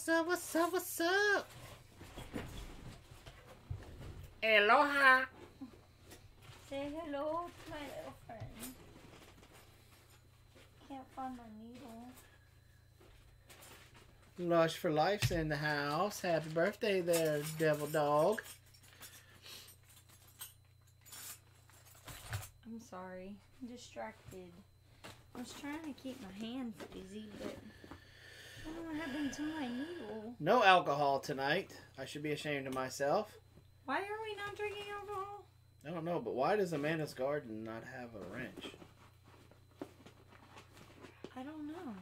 What's up? What's up? What's up? Aloha. Say hello to my little friend. Can't find my needle. Lush for Life's in the house. Happy birthday there, devil dog. I'm sorry. I'm distracted. I was trying to keep my hands busy, but I don't know what happened to my needle. No alcohol tonight. I should be ashamed of myself. Why are we not drinking alcohol? I don't know, but why does Amanda's Garden not have a wrench? I don't know.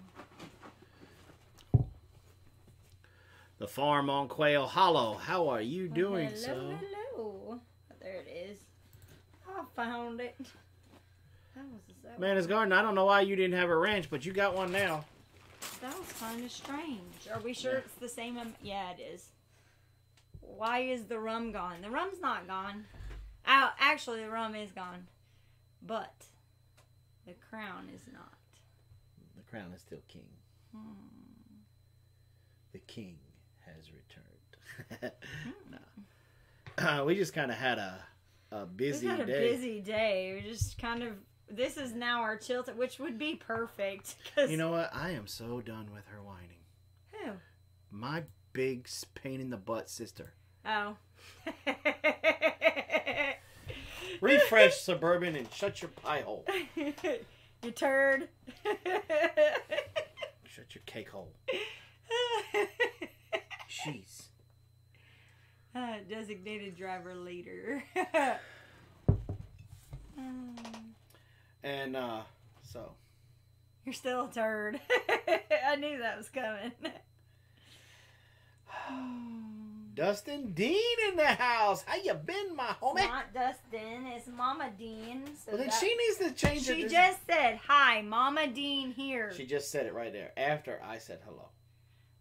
The farm on Quail Hollow. How are you doing, hello, so? hello. There it is. I found it. Amanda's Garden, I don't know why you didn't have a wrench, but you got one now. That was kind of strange. Are we sure it's the same? Yeah, it is. Why is the rum gone? The rum's not gone. Oh, actually, the rum is gone. But the crown is not. The crown is still king. The king has returned. No. We just kind of had a busy day. We had a busy day. We just kind of... This is now our chill time, which would be perfect. You know what? I am so done with her whining. Who? My big pain in the butt sister. Oh. Refresh, Suburban, and shut your pie hole. You turd. Shut your cake hole. Jeez. Designated driver later. And, so. You're still a turd. I knew that was coming. Dustin Dean in the house. How you been, my homie? It's not Dustin. It's Mama Dean. So well, then she needs to change it. She just said, hi, Mama Dean here. She just said it right there after I said hello.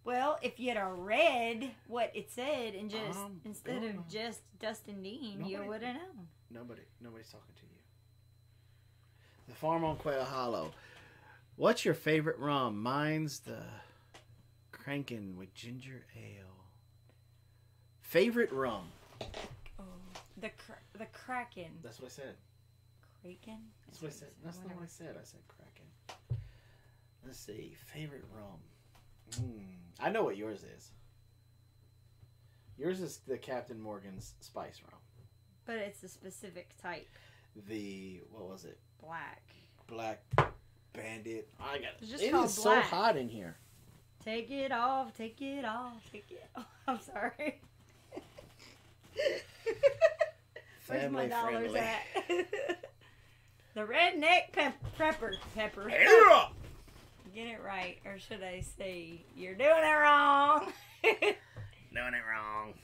Well, if you'd have read what it said and just, instead of just Dustin Dean, you would have known. Nobody's talking to you. The farm on Quail Hollow. What's your favorite rum? Mine's the Crankin with ginger ale. Favorite rum? Oh, the Kraken. That's what I said. Kraken? That's what I said. That's not what I said. I said Kraken. Let's see. Favorite rum. I know what yours is. Yours is the Captain Morgan's Spice Rum. But it's a specific type. What was it? Black Bandit. I got it. It is so hot in here. Take it off, take it off, take it off. I'm sorry. Where's my dollars at? The redneck pepper. Get it right, or should I say, you're doing it wrong. Doing it wrong.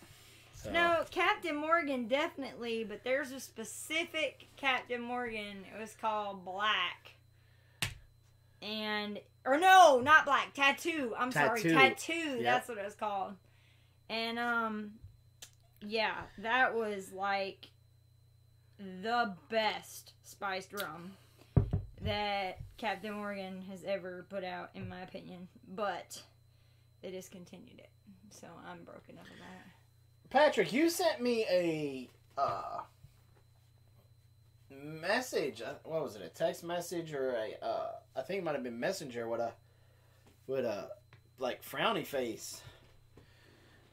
So. No, Captain Morgan definitely, but there's a specific Captain Morgan. It was called Black. Or no, not Black. Tattoo. Sorry, Tattoo. Yep. That's what it was called. And, yeah, that was like the best spiced rum that Captain Morgan has ever put out, in my opinion. But they discontinued it. So I'm broken up about it. Patrick, you sent me a message. What was it? A text message or I think it might have been Messenger with a like frowny face.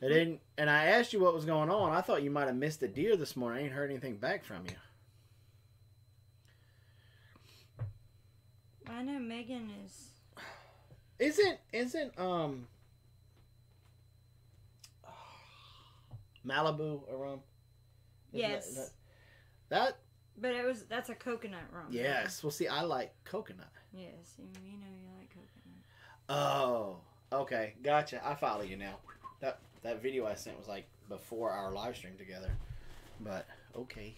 And I asked you what was going on. I thought you might have missed a deer this morning. I ain't heard anything back from you. I know Megan is. Isn't Malibu a rum? Yes. That. But that's a coconut rum. Yes. Well, see, I like coconut. Yes, you know you like coconut. Oh, okay, gotcha. I follow you now. That video I sent was like before our live stream together. But okay,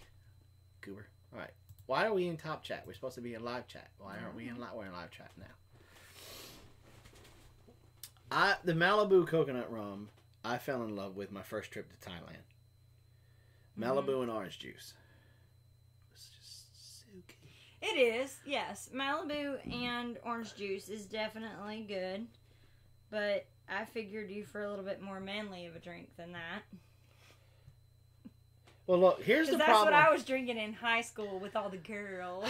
Goober. All right. Why are we in top chat? We're supposed to be in live chat. Why aren't we in live? We're in live chat now. The Malibu coconut rum, I fell in love with my first trip to Thailand. Malibu and orange juice. It was just so good. It is, yes. Malibu and orange juice is definitely good. But I figured you for a little bit more manly of a drink than that. Well, look, here's the problem. That's what I was drinking in high school with all the girls.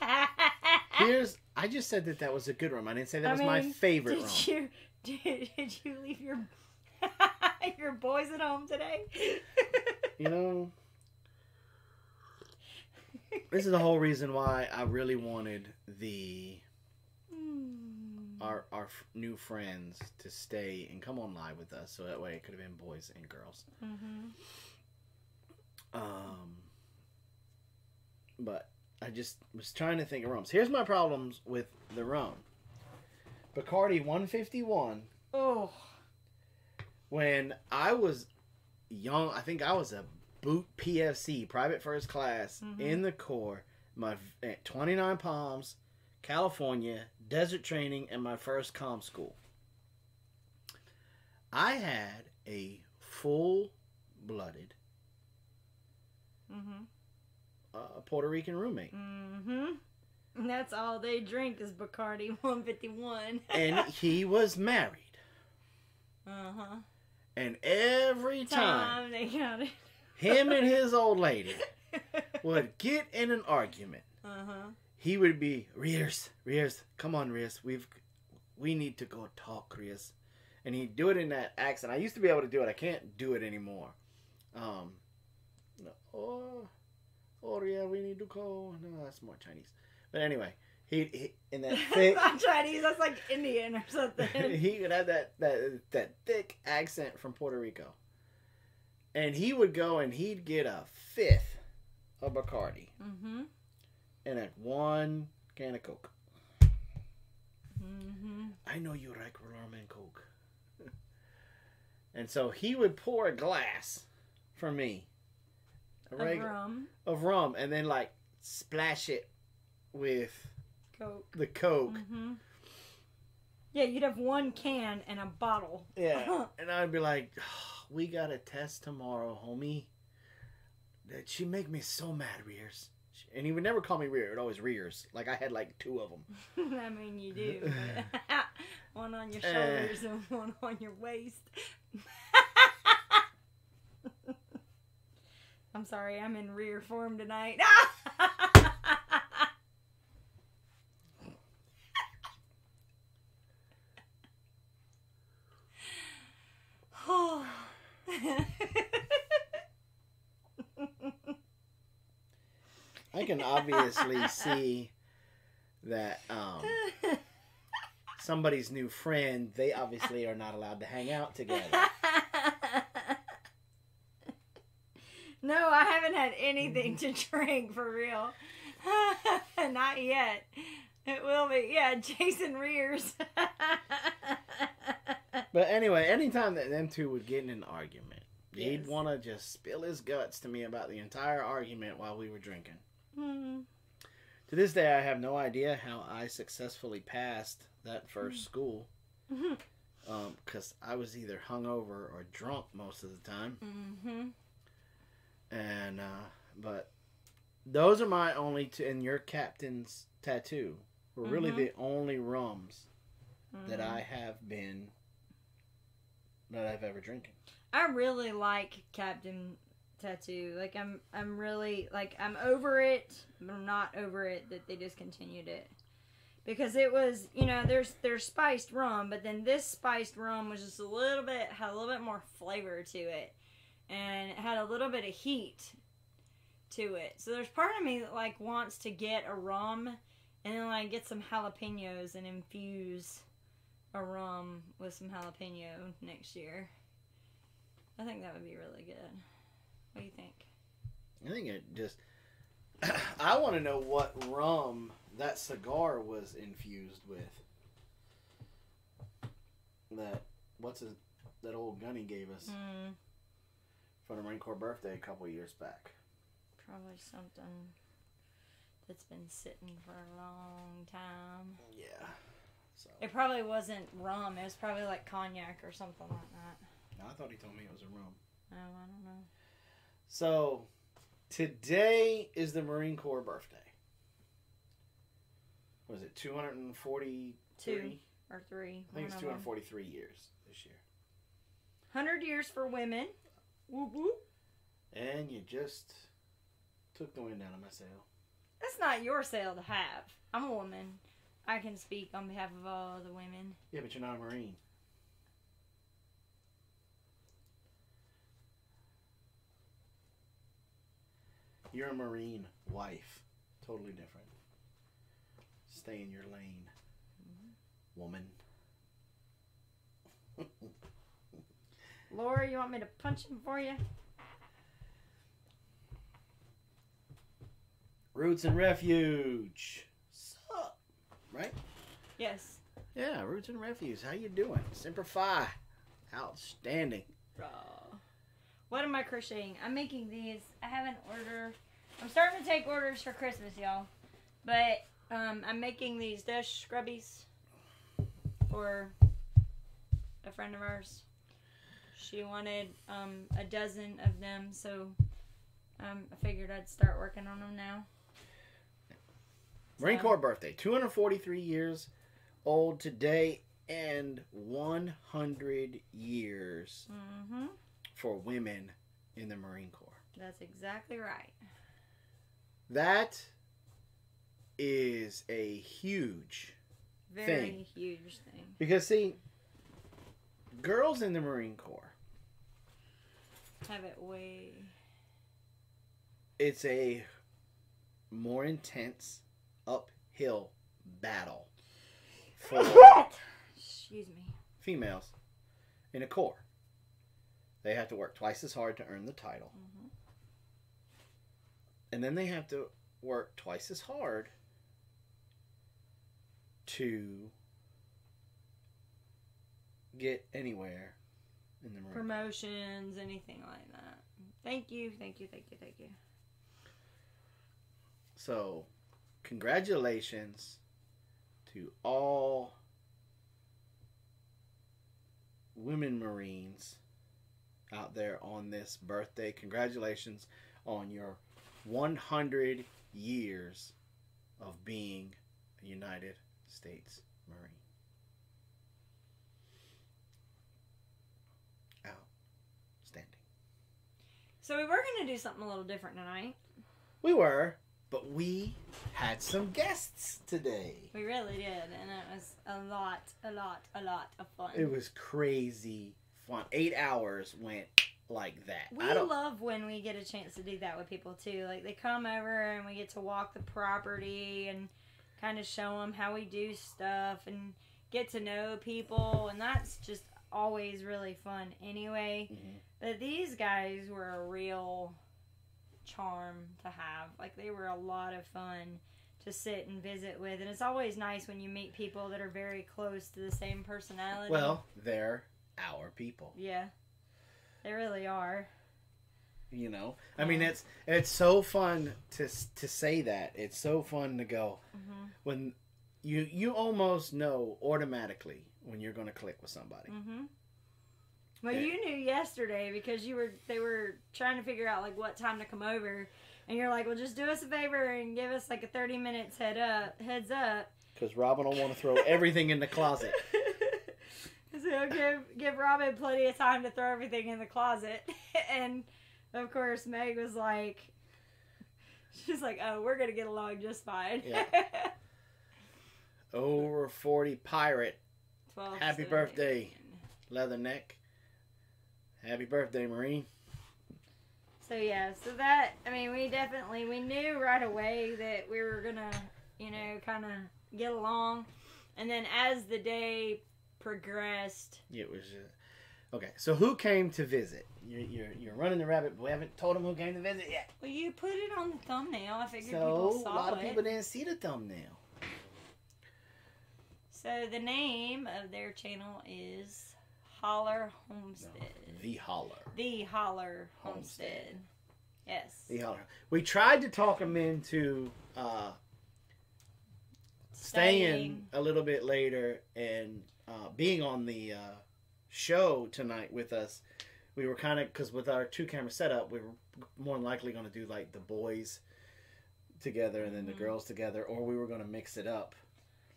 I just said that was a good rum. I didn't say that was my favorite rum. Did you leave your your boys at home today? You know, this is the whole reason why I really wanted our new friends to stay and come on live with us, so that way it could have been boys and girls. Mm-hmm. But I just was trying to think of rums. Here's my problems with the rum. Bacardi 151. Oh. When I was young, I think I was a boot PFC, private first class, in the Corps. At 29 Palms, California, desert training, and my first comm school. I had a full-blooded Puerto Rican roommate. And that's all they drink is Bacardi 151. And he was married. And every time they got it. him and his old lady would get in an argument, he would be, Riers, come on, Riers, we need to go talk, Riers. And he'd do it in that accent. I used to be able to do it. I can't do it anymore. Yeah, we need to go. No, that's more Chinese. But anyway, he in that thick... Not Chinese, that's like Indian or something. He would have that thick accent from Puerto Rico. And he would go and he'd get a fifth of Bacardi. And at one can of Coke. I know you like rum and Coke. And so he would pour a glass for me. Of rum. And then like splash it with the Coke. Yeah, you'd have one can and a bottle. Yeah. And I'd be like, oh, we got a test tomorrow, homie. That she make me so mad, Rears. And he would never call me Rear. It would always Rears. Like I had like two of them. I mean, you do. One on your shoulders and one on your waist. I'm sorry, I'm in rear form tonight. I can obviously see that somebody's new friend, they obviously are not allowed to hang out together. No, I haven't had anything to drink for real. Not yet. It will be. Yeah, Jason Rears. But anyway, anytime that them two would get in an argument, he'd want to just spill his guts to me about the entire argument while we were drinking. To this day, I have no idea how I successfully passed that first school. Because I was either hungover or drunk most of the time. And, but those are my only two, and your captain's tattoo were really the only rums that I've ever drinking. I really like Captain Tattoo. Like I'm really like I'm over it, but I'm not over it that they discontinued it. Because it was, you know, there's spiced rum, but then this spiced rum was just had a little bit more flavor to it. And it had a little bit of heat to it. So there's part of me that like wants to get a rum and then like get some jalapenos and infuse a rum with some jalapeno next year. I think that would be really good. What do you think? I think it just... I want to know what rum that cigar was infused with. That old gunny gave us for the Marine Corps birthday a couple years back. Probably something that's been sitting for a long time. Yeah. So. It probably wasn't rum. It was probably like cognac or something like that. I thought he told me it was a rum. Oh, I don't know. So, today is the Marine Corps birthday. Was it 243? or 3. I think it's 243 years this year. 100 years for women. Whoop whoop. And you just took the wind out of my sail. That's not your sail to have. I'm a woman. I can speak on behalf of all the women. Yeah, but you're not a Marine. You're a Marine wife. Totally different. Stay in your lane. Woman. Laura, you want me to punch him for you? Roots and Refuge. Sup? Right? Yes. Yeah, Roots and Refuge. How you doing? Semper Fi. Outstanding. What am I crocheting? I'm making these. I have an order. I'm starting to take orders for Christmas, y'all. But I'm making these dish scrubbies for a friend of ours. She wanted a dozen of them, so I figured I'd start working on them now. Marine Corps birthday. 243 years old today and 100 years for women in the Marine Corps. That's exactly right. That is a huge Very huge thing. Because, see, girls in the Marine Corps have it way... It's a more intense uphill battle for Excuse me. females in a corps. They have to work twice as hard to earn the title. And then they have to work twice as hard to get anywhere in the Marine Corps. Promotions, anything like that. Thank you. So, congratulations to all women Marines out there on this birthday. Congratulations on your 100 years of being a United States Marine. Outstanding. So we were going to do something a little different tonight. We were, but we had some guests today. We really did, and it was a lot of fun. It was crazy fun. 8 hours went like that. We love when we get a chance to do that with people too. Like, they come over and we get to walk the property and kind of show them how we do stuff and get to know people, and that's just always really fun anyway. But these guys were a real charm to have. Like, they were a lot of fun to sit and visit with, and it's always nice when you meet people that are very close to the same personality. Well, they're our people. Yeah, they really are. You know, I mean, it's so fun to say that. It's so fun to go when you almost know automatically when you're going to click with somebody. Well, you knew yesterday because they were trying to figure out like what time to come over, and you're like, well, just do us a favor and give us like a 30 minutes heads up. Because Robyn will want to throw everything in the closet. So give Robyn plenty of time to throw everything in the closet. And of course, Meg was like, she's like, oh, we're going to get along just fine. Yeah. Over 40 pirate. Happy birthday, Leatherneck. Happy birthday, Marine. So yeah, we knew right away that we were going to, kind of get along. And then as the day progressed. It was okay. So who came to visit? You're running the rabbit, but we haven't told them who came to visit yet. Well, you put it on the thumbnail. I figured people saw it. A lot of people didn't see the thumbnail. So the name of their channel is Holler Homestead. No, The Holler. The Holler Homestead. Yes. The Holler. We tried to talk them into staying a little bit later and being on the show tonight with us. We were kind of, because with our 2-camera setup, we were more than likely going to do like the boys together and then the girls together, or we were going to mix it up.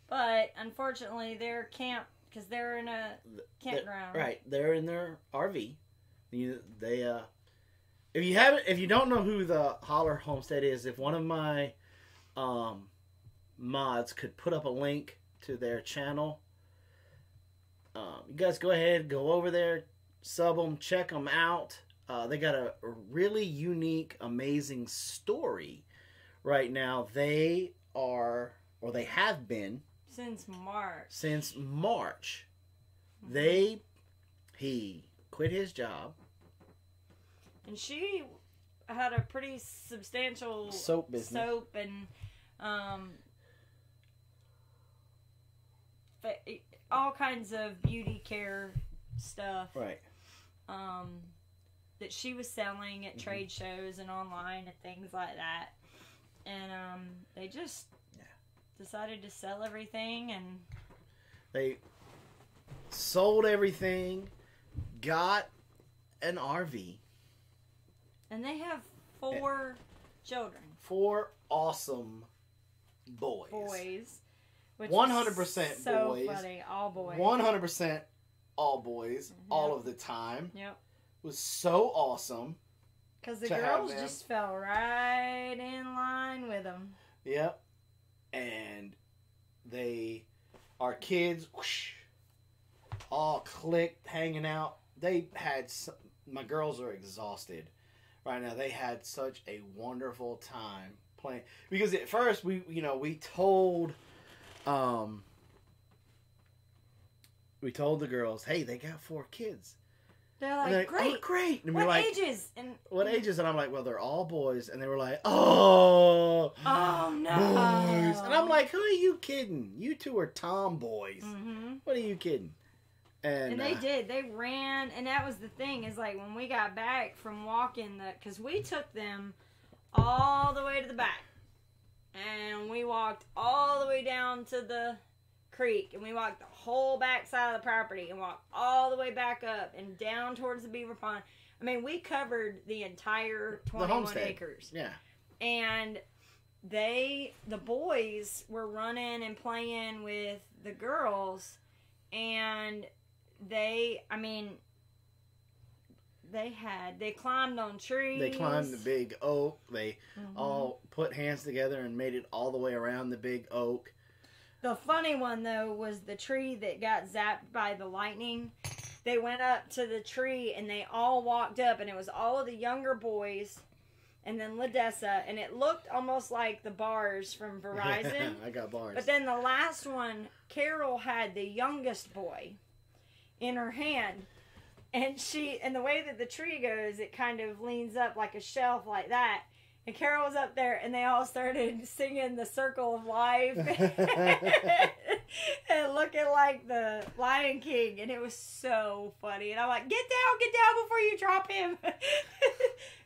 But unfortunately, their camp, because they're in a campground. Right, they're in their RV. If you don't know who the Holler Homestead is, if one of my mods could put up a link to their channel, you guys go ahead, go over there, sub them, check them out. They got a really unique, amazing story right now. They have been since March. He quit his job. And she had a pretty substantial soap business. Soap and all kinds of beauty care stuff. Right. That she was selling at trade shows and online and things like that. And they just decided to sell everything, and they sold everything, got an RV. And they have 4 children. 4 awesome boys. 100% so boys. Funny. All boys. 100% all boys, all of the time. Yep. It was so awesome. Because the girls just fell right in line with them. Yep. And our kids, all clicked, hanging out. My girls are exhausted right now. They had such a wonderful time playing. Because at first, we told the girls, hey, they got 4 kids. They're like, great. Oh, great. And what ages? What ages? And I'm like, well, they're all boys. And they were like, oh no. Boys. And I'm like, who are you kidding? You 2 are tomboys. Mm-hmm. What are you kidding? And they did. They ran. And that was the thing, is like when we got back from walking because we took them all the way to the back. And we walked all the way down to the creek, and we walked the whole back side of the property and walked all the way back up and down towards the Beaver Pond. I mean, we covered the entire 21 acres. Yeah. And the boys were running and playing with the girls, and they climbed on trees. They climbed the big oak. They all put hands together and made it all the way around the big oak. The funny one, though, was the tree that got zapped by the lightning. They went up to the tree, and they all walked up, and it was all of the younger boys, and then Ladessa, and it looked almost like the bars from Verizon. I got bars. But then the last one, Carol had the youngest boy in her hand, and the way that the tree goes, it kind of leans up like a shelf like that. And Carol was up there, and they all started singing the Circle of Life and looking like the Lion King, and it was so funny. And I'm like, get down before you drop him. It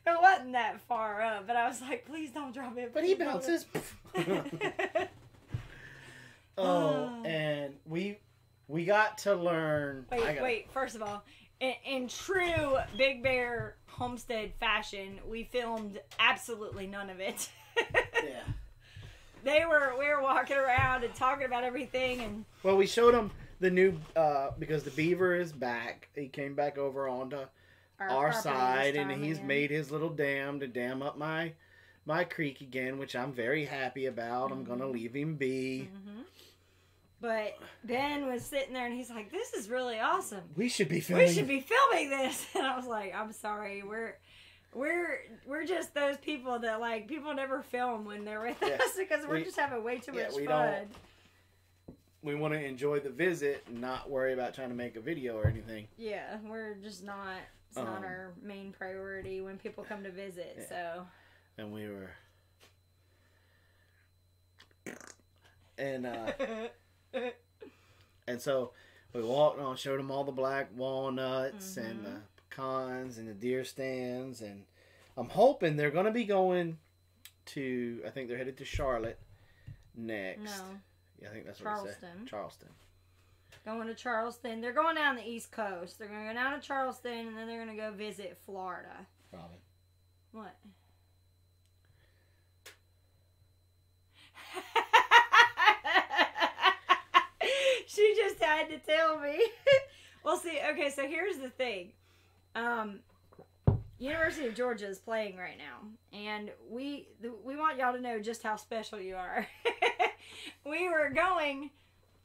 wasn't that far up, but I was like, please don't drop him. But he bounces. And we got to learn. Wait, first of all, in true Big Bear Homestead fashion, we filmed absolutely none of it. Yeah. We were walking around and talking about everything, and well, we showed them the new because the Beaver is back. He came back over onto our side, and he's made his little dam to dam up my creek again, which I'm very happy about. I'm gonna leave him be. But Ben was sitting there, and he's like, "This is really awesome. We should be filming this." And I was like, "I'm sorry, we're just those people that like people never film when they're with us because we're just having way too much fun. We want to enjoy the visit and not worry about trying to make a video or anything. Yeah, we're just not. It's not our main priority when people come to visit. Yeah. So. And we were. And. And so we walked on, showed them all the black walnuts and the pecans and the deer stands, and I'm hoping they're going to be going to. I think they're headed to Charlotte next. No, yeah, I think that's Charleston. What they said. Charleston. Going to Charleston. They're going down the East Coast. They're going to go down to Charleston, and then they're going to go visit Florida. Robyn. What? had to tell me. Well, see, okay, so here's the thing. University of Georgia is playing right now, and we want y'all to know just how special you are. We were going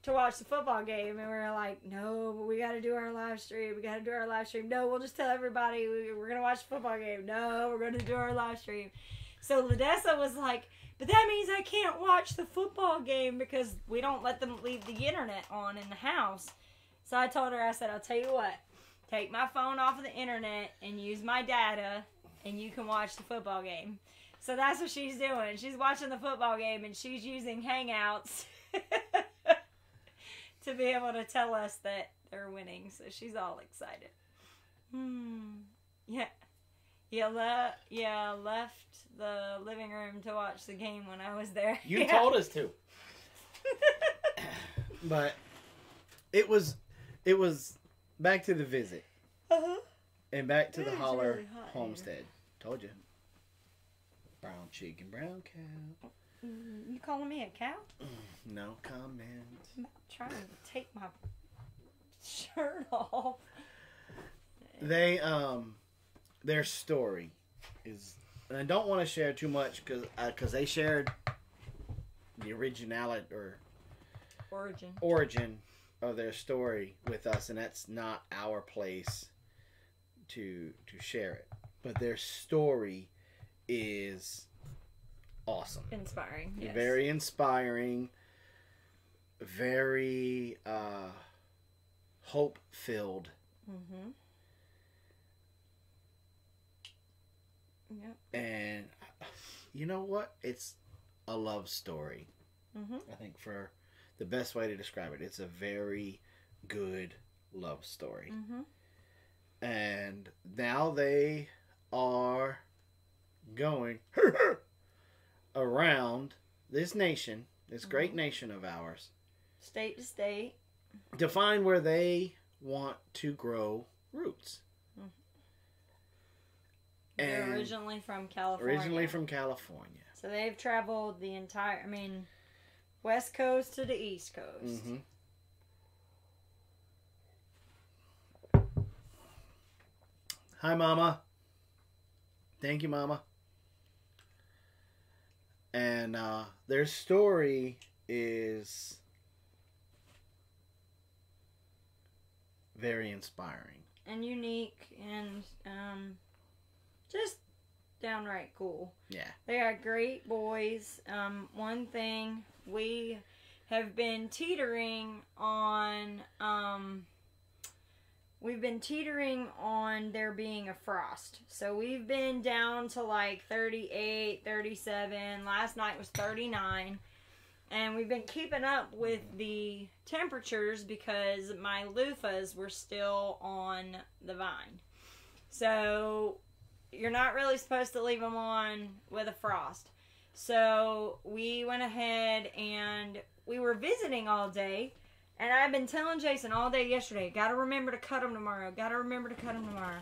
to watch the football game, and we were like, no, we got to do our live stream. We got to do our live stream. No, we'll just tell everybody we're going to watch the football game. No, we're going to do our live stream. So Ladessa was like, but that means I can't watch the football game because we don't let them leave the internet on in the house. So I told her, I said, I'll tell you what, take my phone off of the internet and use my data, and you can watch the football game. So that's what she's doing. She's watching the football game, and she's using Hangouts to be able to tell us that they're winning. So she's all excited. Yeah. Left the living room to watch the game when I was there. You told us to. But it was back to the visit. Uh-huh. And back to the Holler really Homestead. Told you. Brown chicken, brown cow. You calling me a cow? No comment. I'm trying to take my shirt off. Their story is, and I don't want to share too much because they shared the originality or origin of their story with us, and that's not our place to share it. But their story is awesome, inspiring, yes. Very inspiring, very hope filled. Mm-hmm. Yep. And you know what? It's a love story. Mm-hmm. I think for the best way to describe it, it's a very good love story. Mm-hmm. And now they are going around this nation, this great nation of ours, state to state, to find where they want to grow roots. They're originally from California. So they've traveled the entire, West Coast to the East Coast. Mm-hmm. Hi, Mama. Thank you, Mama. And their story is very inspiring. And unique and just downright cool. Yeah. They are great boys. One thing, we have been teetering on there being a frost. So we've been down to like 38, 37. Last night was 39. And we've been keeping up with the temperatures because my loofahs were still on the vine. So you're not really supposed to leave them on with a frost. So we went ahead and we were visiting all day. And I've been telling Jason all day yesterday, got to remember to cut them tomorrow. Got to remember to cut them tomorrow.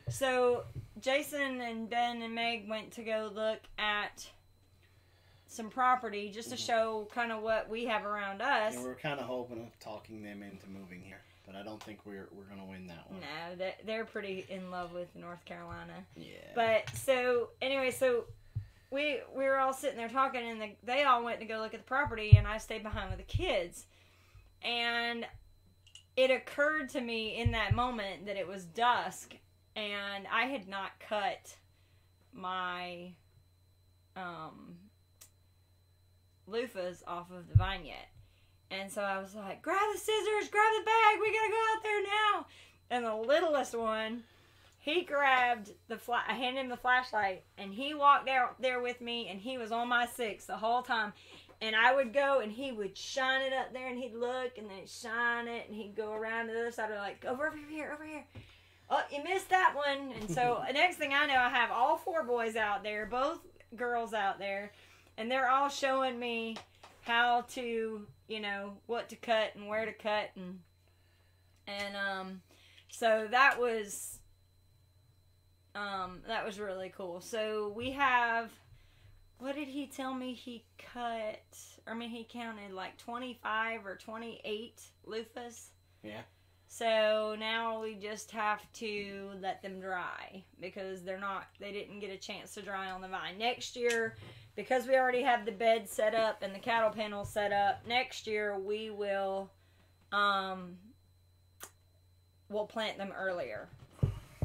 So Jason and Ben and Meg went to go look at some property just to show kind of what we have around us. And we're kind of hoping of talking them into moving here. But I don't think we're going to win that one. No, they're pretty in love with North Carolina. Yeah. But so anyway, so we were all sitting there talking, and they all went to go look at the property, and I stayed behind with the kids. And it occurred to me in that moment that it was dusk, and I had not cut my loofahs off of the vine yet. And so I was like, grab the scissors, grab the bag, we gotta go out there now. And the littlest one, he grabbed I handed him the flashlight, and he walked out there with me, and he was on my six the whole time. And I would go, and he would shine it up there, and he'd look, and then he'd shine it, and he'd go around to the other side, and like, over here. Oh, you missed that one. And so the next thing I know, I have all four boys out there, both girls out there, and they're all showing me how to, what to cut and where to cut, and so that was really cool. So we have What did he tell me he cut? He counted like 25 or 28 loofahs. Yeah. So now we just have to let them dry because they didn't get a chance to dry on the vine. Next year, because we already have the bed set up and the cattle panel set up, next year we will, we'll plant them earlier.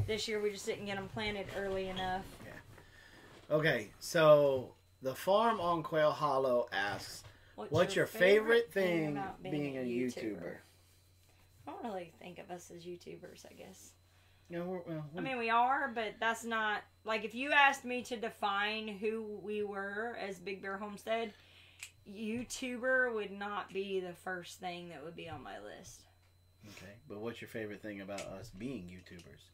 This year we just didn't get them planted early enough. Yeah. Okay, so the farm on Quail Hollow asks, what's your favorite thing about being a YouTuber? I don't really think of us as YouTubers, I guess. No, we are, but that's not... Like, if you asked me to define who we were as Big Bear Homestead, YouTuber would not be the first thing that would be on my list. Okay, but what's your favorite thing about us being YouTubers?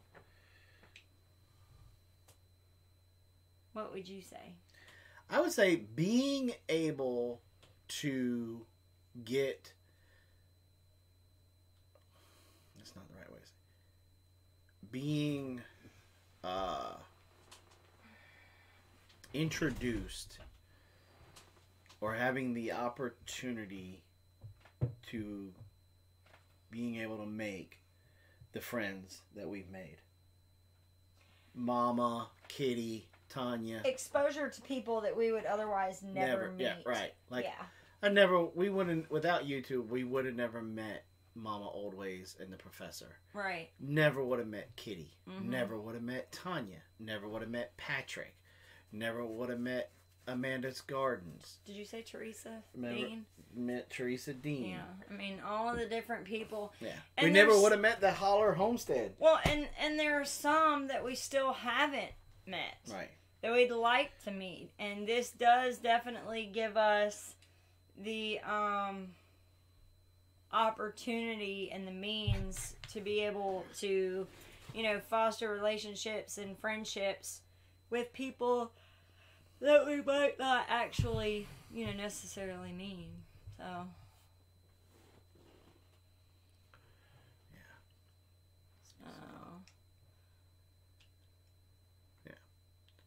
What would you say? I would say being able to get... That's not the right way to say it. Being introduced or having the opportunity to being able to make the friends that we've made. Mama, Kitty, Tanya. Exposure to people that we would otherwise never meet. Yeah, right. Like, yeah. We wouldn't, without YouTube, we would have never met Mama Oldways and the Professor. Right. Never would have met Kitty. Mm-hmm. Never would have met Tanya. Never would have met Patrick. Never would have met Amanda's Gardens. Did you say Teresa Dean? Met Teresa Dean. Yeah. All of the different people. Yeah. And we never would have met the Holler Homestead. Well, and there are some that we still haven't met. Right. That we'd like to meet. And this does definitely give us the opportunity and the means to be able to, foster relationships and friendships with people that we might not actually, necessarily meet. So.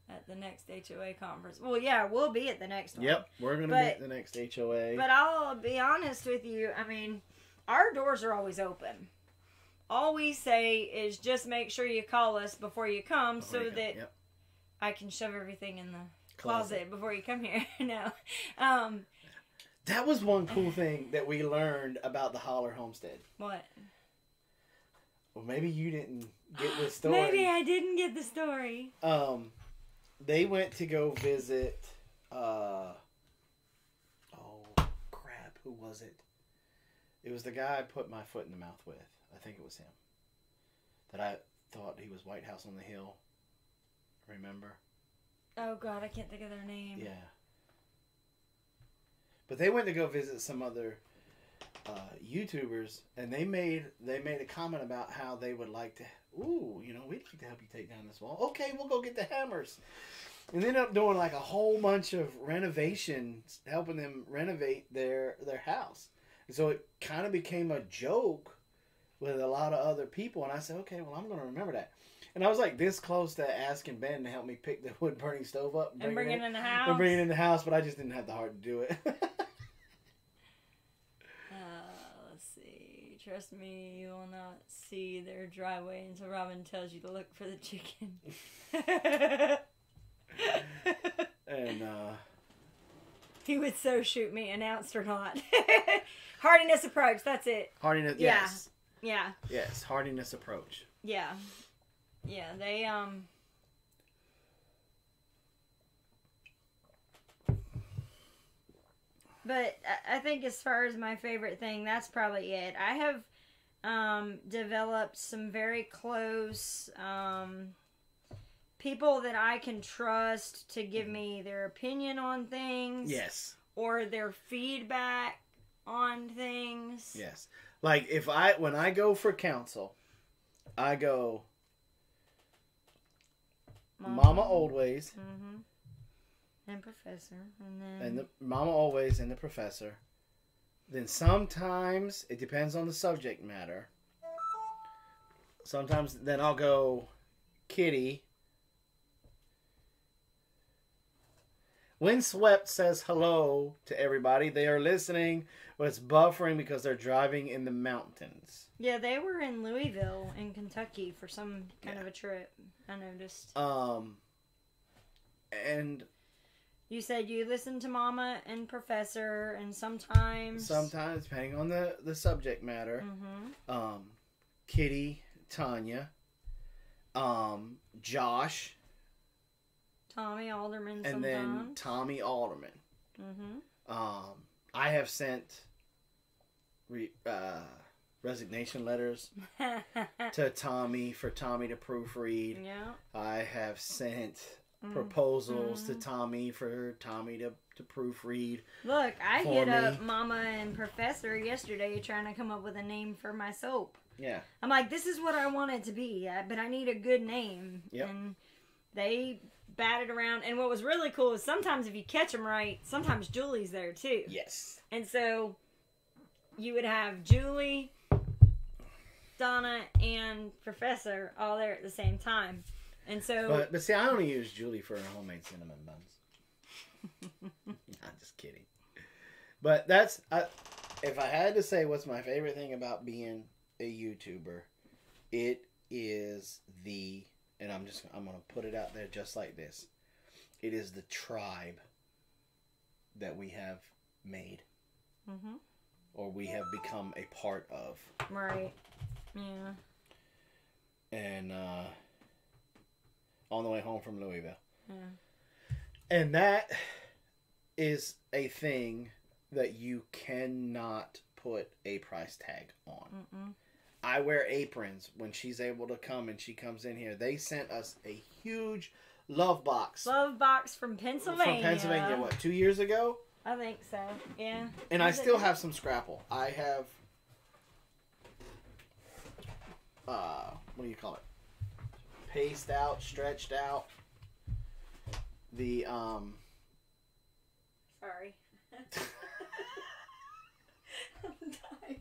At the next HOA conference. Well, yeah, we'll be at the next one. Yep, we're going to be at the next HOA. But I'll be honest with you. Our doors are always open. All we say is just make sure you call us before you come I can shove everything in the closet before you come here. No. That was one cool thing that we learned about the Holler Homestead. What? Well, maybe you didn't get this story. Maybe I didn't get the story. They went to go visit, oh crap, who was it? It was the guy I put my foot in the mouth with. I think it was him. That I thought he was White House on the Hill. Remember? Oh God, I can't think of their name. Yeah. But they went to go visit some other YouTubers, and they made a comment about how they would like to, we'd like to help you take down this wall. Okay, we'll go get the hammers. And they ended up doing like a whole bunch of renovations, helping them renovate their house. And so it kind of became a joke with a lot of other people. And I said, okay, well, I'm going to remember that. And I was like this close to asking Ben to help me pick the wood burning stove up and bring it in the house. And bring it in the house, but I just didn't have the heart to do it. Let's see. Trust me, you will not see their driveway until Robyn tells you to look for the chicken. And he would so shoot me, announced or not. Hardiness approach, that's it. Hardiness, yes. Yeah. Yes, hardiness approach. Yeah. Yeah, they, But I think as far as my favorite thing, that's probably it. I have developed some very close people that I can trust to give me their opinion on things. Yes. Or their feedback on things. Yes. Like when I go for counsel, I go Mama Oldways. Mm-hmm. And Professor. And the Mama Always and the Professor. Then sometimes, it depends on the subject matter. Sometimes then I'll go Kitty. Windswept says hello to everybody. They are listening, but it's buffering because they're driving in the mountains. Yeah, they were in Louisville in Kentucky for some kind of a trip, I noticed. And you said you listened to Mama and Professor, and sometimes... Sometimes, depending on the subject matter. Mm-hmm. Kitty, Tanya, Josh... Tommy Alderman and then Tommy Alderman. Mm-hmm. I have sent resignation letters to Tommy for Tommy to proofread. Yeah. I have sent proposals to Tommy for Tommy to proofread. Look, I hit up Mama and Professor yesterday trying to come up with a name for my soap. Yeah. I'm like, this is what I want it to be, but I need a good name. Yep. And they batted around, and what was really cool is sometimes if you catch them right, sometimes Julie's there too. Yes. And so you would have Julie, Donna, and Professor all there at the same time. And so, but see, I only use Julie for her homemade cinnamon buns. I'm just kidding. But that's if I had to say what's my favorite thing about being a YouTuber, it is and I'm going to put it out there just like this. It is the tribe that we have made. Mm-hmm. Or we have become a part of. Right. Yeah. And on the way home from Louisville. Yeah. And that is a thing that you cannot put a price tag on. Mm-mm. I wear aprons when she's able to come, and she comes in here. They sent us a huge love box. Love box from Pennsylvania. From Pennsylvania, what, 2 years ago? I think so, yeah. And I still have some scrapple. I have, what do you call it? Paced out, stretched out. Sorry. I'm dying.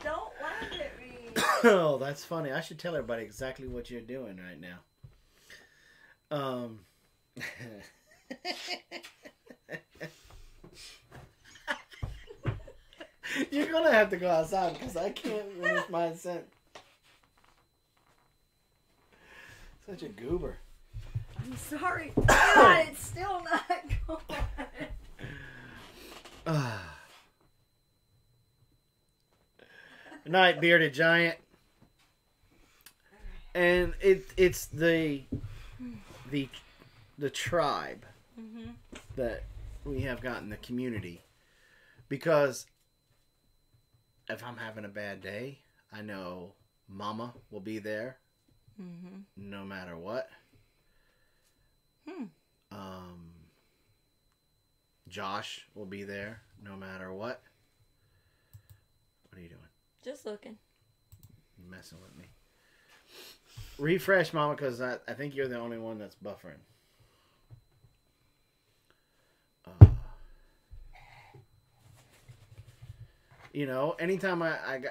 Don't laugh at me. Oh, that's funny. I should tell everybody exactly what you're doing right now. You're gonna have to go outside because I can't finish my sentence. Such a goober. I'm sorry. God, it's still not gone. Good night, bearded giant. And it's the tribe that we have gotten, the community. Because if I'm having a bad day, I know Mama will be there no matter what. Josh will be there no matter what. What are you doing? Just looking. You're messing with me. Refresh, Mama, because I think you're the only one that's buffering. You know, anytime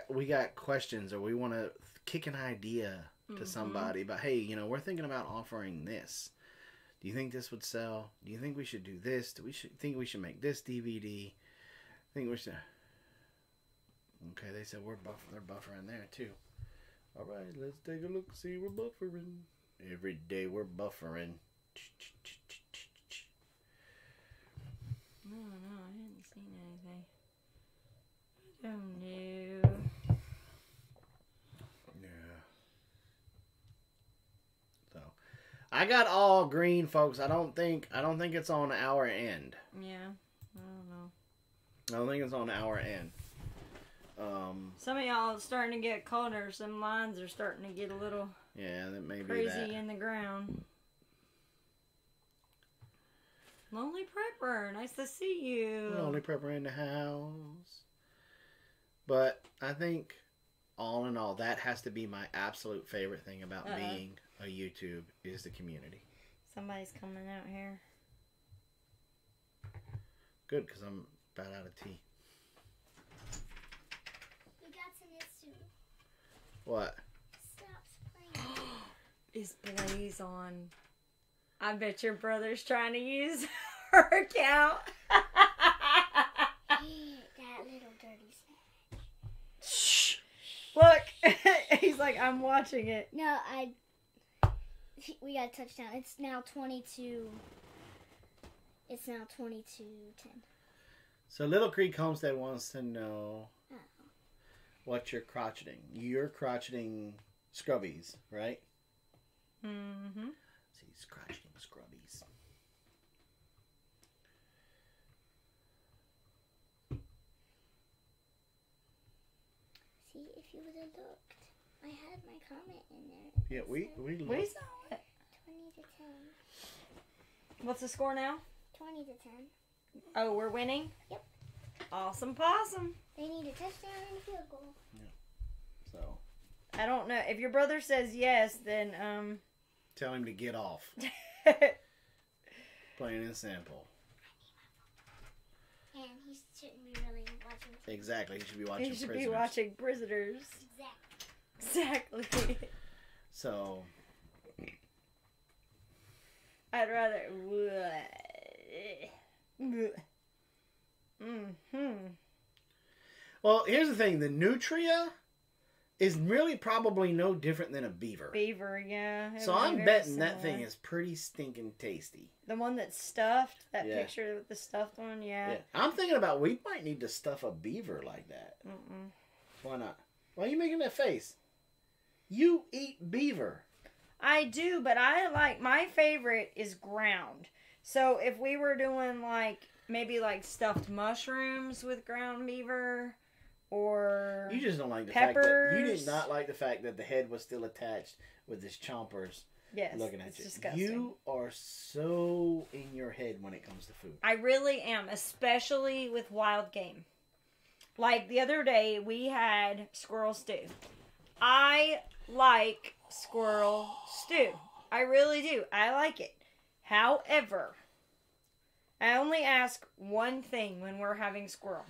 we got questions or we want to kick an idea to somebody about, hey, you know, we're thinking about offering this. Do you think this would sell? Do you think we should do this? Think we should make this DVD? Think we should. Okay, they said they're buffering there too. All right, let's take a look. See, we're buffering. Every day we're buffering. No, I hadn't seen anything. Oh no. Yeah. So, I got all green, folks. I don't think it's on our end. Yeah, I don't know. I don't think it's on our end. Some of y'all are starting to get colder. Some lines are starting to get a little that may be crazy in the ground. Lonely Prepper, nice to see you. Lonely Prepper in the house. But I think, all in all, that has to be my absolute favorite thing about being a YouTube is the community. Somebody's coming out here. Good, because I'm about out of tea. We got some news too. What? Stop playing. is Blaze on? I bet your brother's trying to use her account. That little dirty snake. Shh. Look. He's like, I'm watching it. No, we got a touchdown. It's now 22. It's now 22-10. So Little Creek Homestead wants to know what you're crotcheting. You're crotcheting scrubbies, right? Mm-hmm. So he's crotcheting scrubbies. See, if you would have looked, I had my comment in there. Yeah, we We looked. saw it. 20-10. What's the score now? 20-10. Oh, we're winning? Yep. Awesome possum. They need a touchdown and a field goal. Yeah. So I don't know. If your brother says yes, then, tell him to get off. Plain and simple. And he shouldn't be really watching. Exactly. He should be watching He should Prisoners. be watching Prisoners. Exactly. Exactly. So I'd rather. Mm-hmm. well, here's the thing. The Nutria is really probably no different than a Beaver. Beaver, yeah. It So would be I'm very betting that similar. thing is pretty stinking tasty. The one that's stuffed, that Yeah. picture with the stuffed one, yeah. Yeah. I'm thinking about we might need to stuff a beaver like that. Mm-mm. Why not? Why are you making that face? You eat beaver. I do, but I like, my favorite is ground. So if we were doing like, maybe like stuffed mushrooms with ground beaver, or You just don't like the fact that you did peppers. not like the fact that the head was still attached with his chompers yes, looking at it's you. disgusting. You are so in your head when it comes to food. I really am, especially with wild game. Like the other day, we had squirrel stew. I like squirrel stew. I really do. I like it. However, I only ask one thing when we're having squirrel.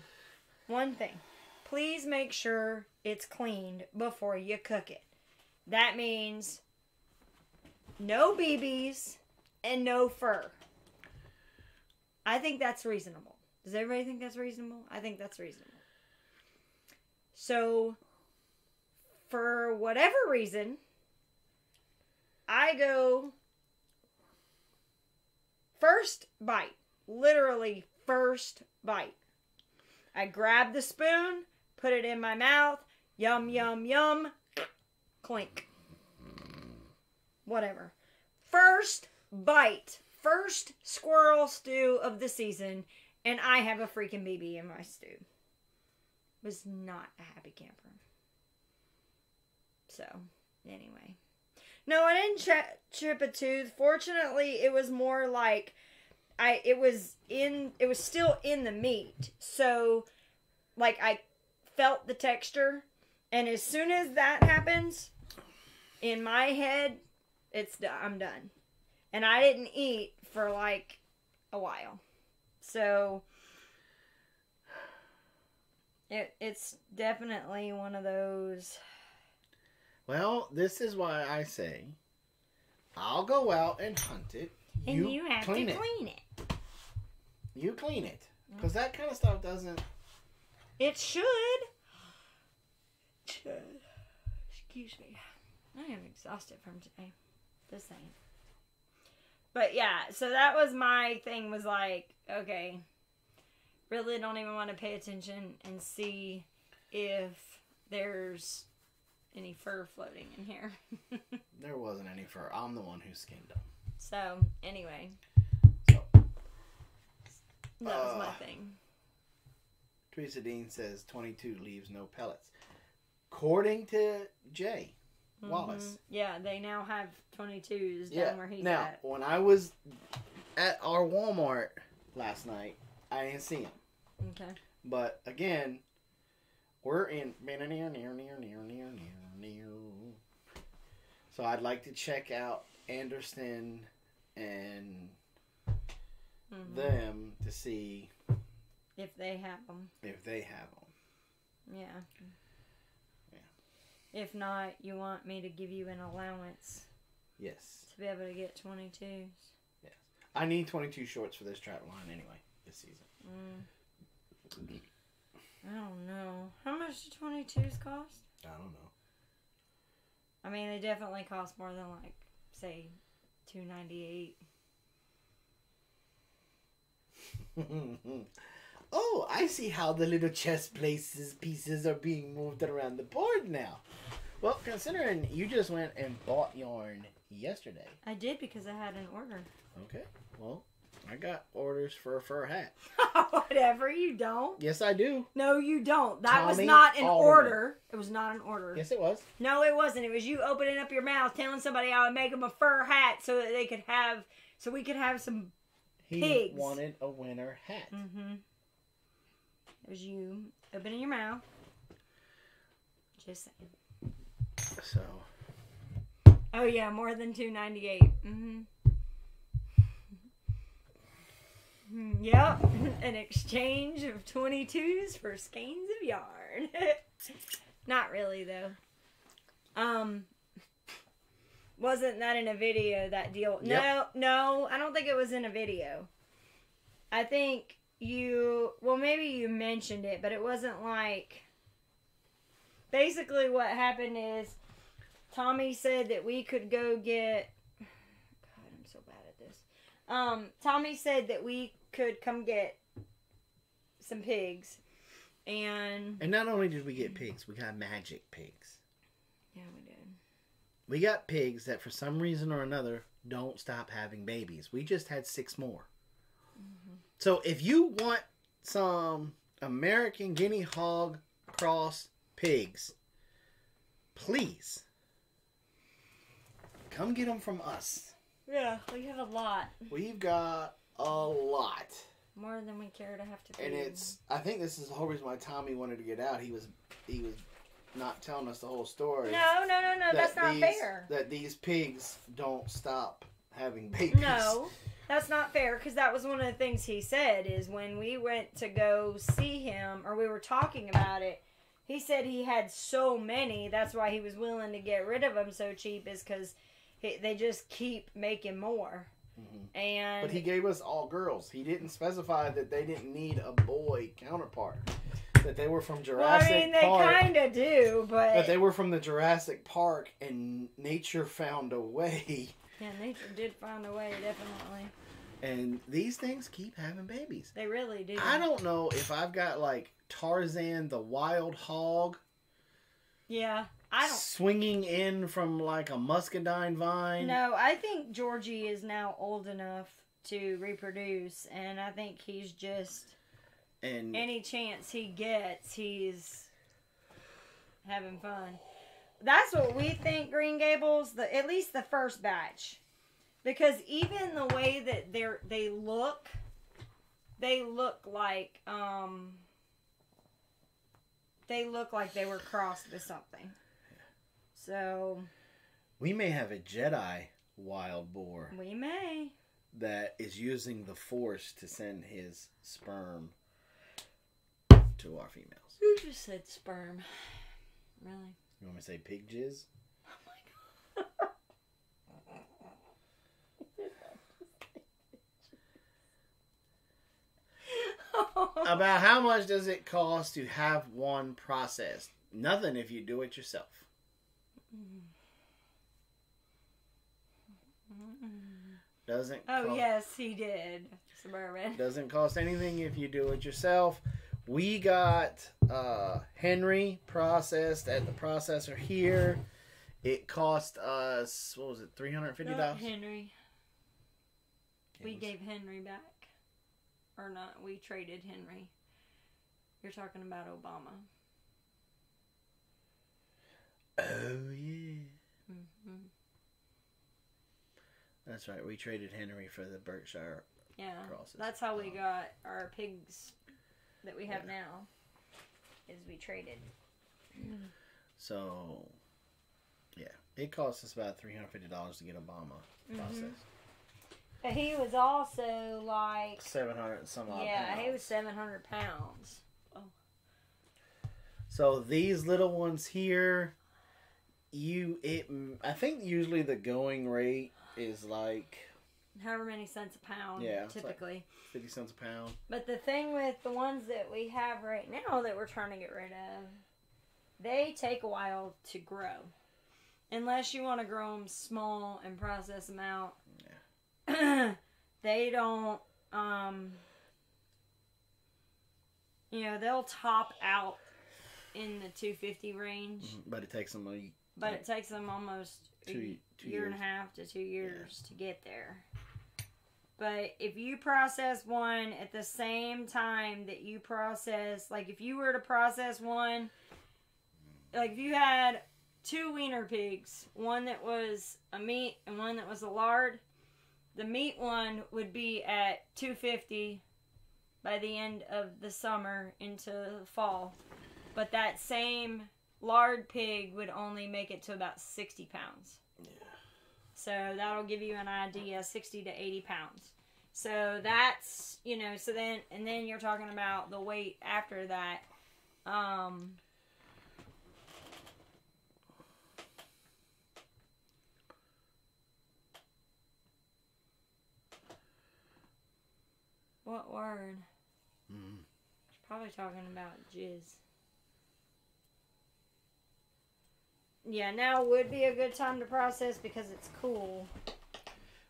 One thing. Please make sure it's cleaned before you cook it. That means no BBs and no fur. I think that's reasonable. Does everybody think that's reasonable? I think that's reasonable. So, for whatever reason, I go first bite. Literally first bite. I grab the spoon, put it in my mouth, yum, yum, yum, clink. Whatever. First bite. First squirrel stew of the season, and I have a freaking BB in my stew. Was not a happy camper. So, anyway. No, I didn't chip a tooth. Fortunately, it was more like it was still in the meat. So, like, I felt the texture, and as soon as that happens, in my head, I'm done. And I didn't eat for like a while. So it's definitely one of those. Well, this is why I say I'll go out and hunt it. And you have to clean it. You clean it. Because that kind of stuff doesn't... It should. Excuse me. I am exhausted from today. Just saying. But yeah, so that was my thing, was like, okay, really don't even want to pay attention and see if there's any fur floating in here. There wasn't any fur. I'm the one who skinned them. So, anyway. So, That was my thing. Teresa Dean says 22 leaves no pellets. According to Jay Wallace. Yeah, they now have 22s down where he's now, at. when I was at our Walmart last night, I didn't see him. Okay. But again, we're in so I'd like to check out Anderson and them to see if they have them. Yeah. If not, you want me to give you an allowance Yes. To be able to get 22s. Yes. I need 22 shorts for this trap line anyway this season. I don't know. How much do 22s cost? I don't know. I mean, they definitely cost more than like, say, $2.98. Oh, I see how the little chess pieces are being moved around the board now. Well, considering you just went and bought yarn yesterday. I did because I had an order. Okay. Well, I got orders for a fur hat. Whatever, you don't. Yes, I do. No, you don't. That was Tommy not an Alderman. order. It was not an order. Yes, it was. No, it wasn't. It was you opening up your mouth, telling somebody I would make them a fur hat so that we could have some He pigs. wanted a winter hat. Mm-hmm. It was you opening your mouth. Just saying. So. Oh yeah, more than $2.98. Mm-hmm. Yep, an exchange of 22s for skeins of yarn. Not really though. Wasn't that in a video, that deal? Yep. No, I don't think it was in a video. I think maybe you mentioned it, but it wasn't like... Basically what happened is Tommy said that we could go get... God, I'm so bad at this. Tommy said that we could come get some pigs. And not only did we get pigs, we got magic pigs. Yeah, we did. We got pigs that for some reason or another don't stop having babies. We just had 6 more. Mm-hmm. So if you want some American guinea hog cross pigs, please come get them from us. Yeah, we have a lot. We've got a lot. More than we care to have to do. And I think this is the whole reason why Tommy wanted to get out. He was not telling us the whole story. No, that's not fair. That these pigs don't stop having babies. No, that's not fair, because that was one of the things he said, is when we went to go see him, or we were talking about it, he said he had so many, that's why he was willing to get rid of them so cheap, is because they just keep making more. Mm-hmm. But he gave us all girls. He didn't specify that they didn't need a boy counterpart. That they were from Jurassic Park. Well, I mean, they kind of do, but... That they were from the Jurassic Park, and nature found a way. Yeah, nature did find a way, definitely. And these things keep having babies. They really do. I don't know if I've got, like, Tarzan the wild hog. Yeah, I don't... Swinging in from, like, a muscadine vine. No, I think Georgie is now old enough to reproduce, and I think he's just... And any chance he gets, he's having fun. That's what we think, Green Gables, at least the first batch. Because even the way that they look like they were crossed with something. So we may have a Jedi wild boar. We may. That is using the Force to send his sperm to our females. Who just said sperm? Really? You want me to say pig jizz? Oh my God. About how much does it cost to have one processed? Nothing if you do it yourself. Doesn't cost... yes, he did. Suburban. Doesn't cost anything if you do it yourself. We got Henry processed at the processor here. It cost us, what was it, $350? Not Henry. We gave Henry back. Or not, we traded Henry. You're talking about Obama. Oh, yeah. Mm-hmm. That's right, we traded Henry for the Berkshire crosses. That's how we got our pigs that we have now, is we traded. So, yeah, it cost us about $350 to get Obama processed. But he was also like 700 and some odd Yeah, pounds. he was 700 pounds. Oh. So these little ones here, I think usually the going rate is like however many cents a pound, typically. Like 50 cents a pound. But the thing with the ones that we have right now that we're trying to get rid of, they take a while to grow. Unless you want to grow them small and process them out. Yeah. They don't, they'll top out in the 250 range. But it takes them almost a year and a half to 2 years to get there. But if you process one at the same time that you process, like if you were to process one, like if you had 2 wiener pigs, one that was a meat and one that was a lard, the meat one would be at 250 by the end of the summer into the fall. But that same lard pig would only make it to about 60 pounds. Yeah. So that'll give you an idea, 60 to 80 pounds. So that's, so then you're talking about the weight after that. What word? Probably talking about jizz. Yeah, now would be a good time to process because it's cool.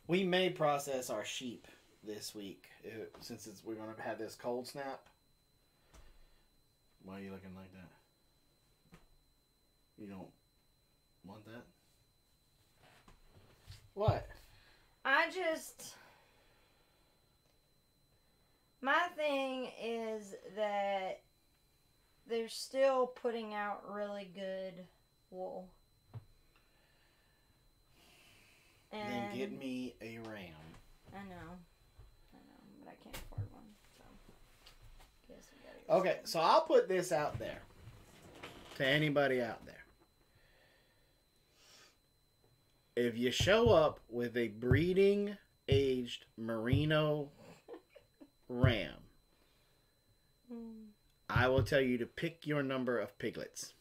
We may process our sheep this week since we're going to have this cold snap. Why are you looking like that? You don't want that? What? My thing is that they're still putting out really good wool. And then get me a ram. I know, but I can't afford one. So, guess we gotta go. Okay, so I'll put this out there to anybody out there. If you show up with a breeding aged Merino Ram, I will tell you to pick your number of piglets,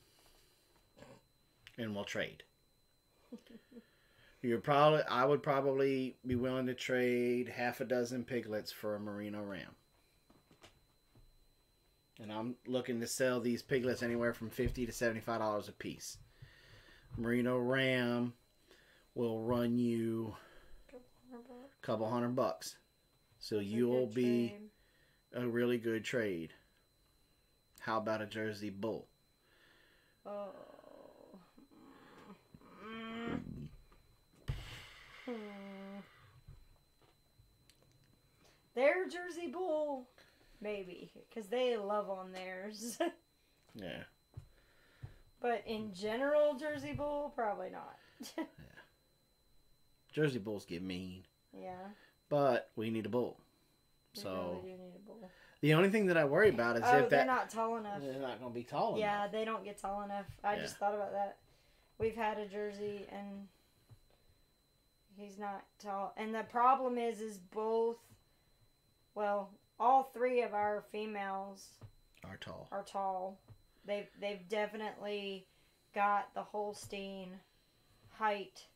and we'll trade. I would probably be willing to trade half a dozen piglets for a Merino Ram. And I'm looking to sell these piglets anywhere from $50 to $75 a piece. Merino Ram will run you a couple $100. So you'll be a really good trade. How about a Jersey Bull? Oh. Their Jersey Bull, maybe, because they love on theirs. Yeah. But in general, Jersey Bull, probably not. Yeah. Jersey Bulls get mean. Yeah. But we need a bull. We So really do need a bull. The only thing that I worry about is if they're not tall enough. They're not going to be tall enough. Yeah, they don't get tall enough. I just thought about that. We've had a Jersey and he's not tall. And the problem is all 3 of our females are tall. They've definitely got the Holstein height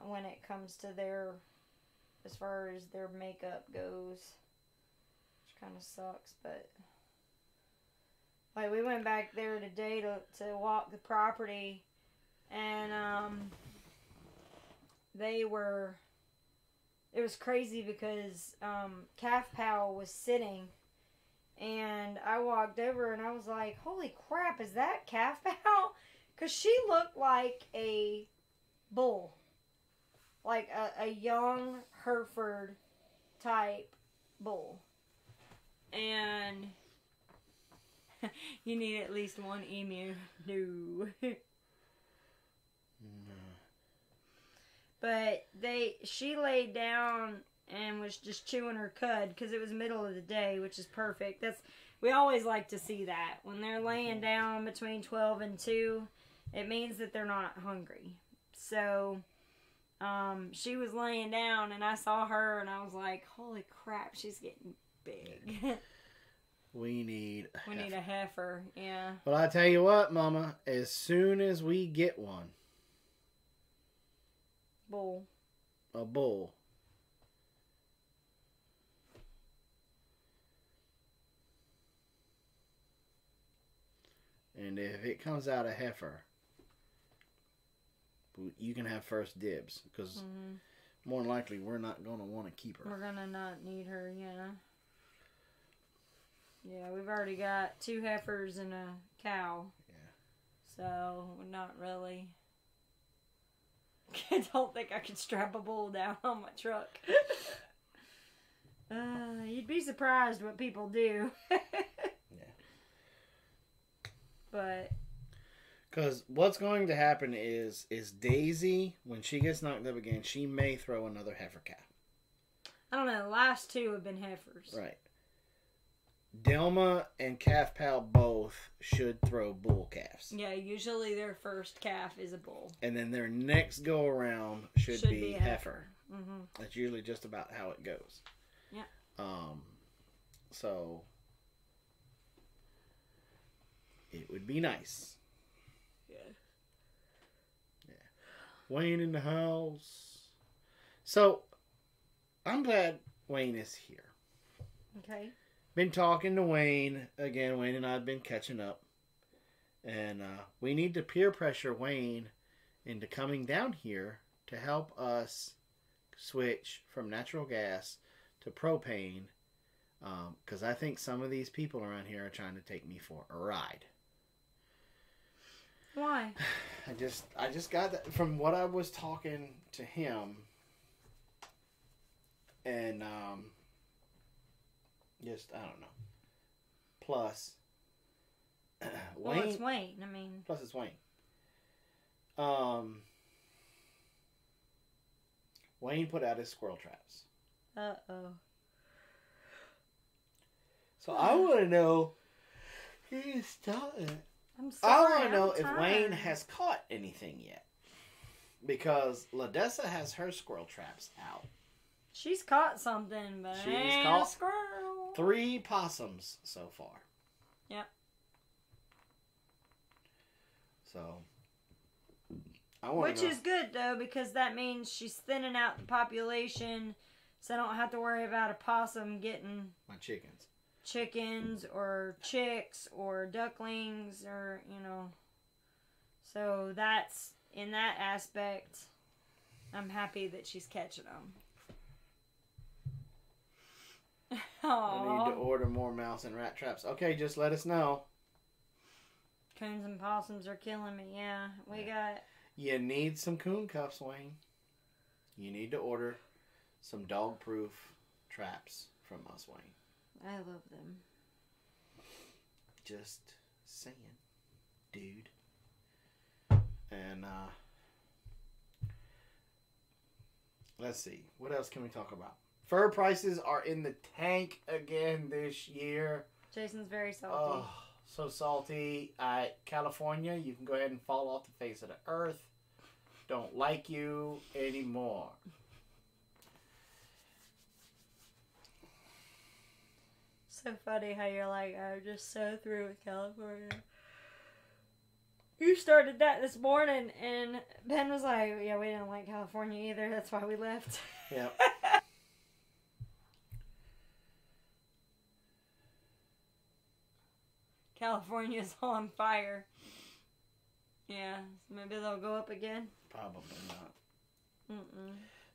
when it comes to as far as their makeup goes. Which kind of sucks, but like we went back there today to walk the property, and it was crazy because Calf Powell was sitting, and I walked over and I was like, holy crap, is that Calf Powell? Because she looked like a bull. Like a young Hereford type bull. And you need at least one emu. No. But she laid down and was just chewing her cud because it was middle of the day, which is perfect. We always like to see that. When they're laying down between 12 and 2, it means that they're not hungry. So she was laying down and I saw her and I was like, holy crap, she's getting big. We need a heifer, yeah. Well, I tell you what, Mama, as soon as we get one. A bull. And if it comes out a heifer, you can have first dibs. Because more than likely, we're not going to want to keep her. We're going to not need her, yeah. Yeah, we've already got 2 heifers and a cow. Yeah. So, not really. I don't think I could strap a bull down on my truck. You'd be surprised what people do. Yeah. But... Because what's going to happen is Daisy, when she gets knocked up again, she may throw another heifer calf. I don't know. The last 2 have been heifers. Right. Delma and Calf Pal both should throw bull calves. Yeah, usually their first calf is a bull. And then their next go around should be a heifer. Mm-hmm. That's usually just about how it goes. Yeah. So it would be nice. Yeah. Wayne in the house. So I'm glad Wayne is here. Okay. Been talking to Wayne again. Wayne and I have been catching up, and we need to peer pressure Wayne into coming down here to help us switch from natural gas to propane, because I think some of these people around here are trying to take me for a ride. Why? I just got that from what I was talking to him, and I don't know. Plus, Wayne. Well, it's Wayne. I mean. Plus, it's Wayne. Wayne put out his squirrel traps. Uh-oh. So I want to know. I'm sorry. I want to know if Wayne has caught anything yet, because Ladessa has her squirrel traps out. She's caught something, but she's caught a squirrel. 3 possums so far. Yep. So, which is good though, because that means she's thinning out the population, so I don't have to worry about a possum getting my chickens or chicks or ducklings or So that's in that aspect. I'm happy that she's catching them. I need to order more mouse and rat traps. Okay, just let us know. Coons and possums are killing me. Yeah, we got... You need some coon cuffs, Wayne. You need to order some dog-proof traps from us, Wayne. I love them. Just saying, dude. And, let's see. What else can we talk about? Fur prices are in the tank again this year. Jason's very salty. Oh, so salty. California, you can go ahead and fall off the face of the earth. Don't like you anymore. So funny how you're like, I'm just so through with California. You started that this morning, and Ben was like, yeah, we didn't like California either. That's why we left. Yep. California's on fire. Yeah, maybe they'll go up again. Probably not.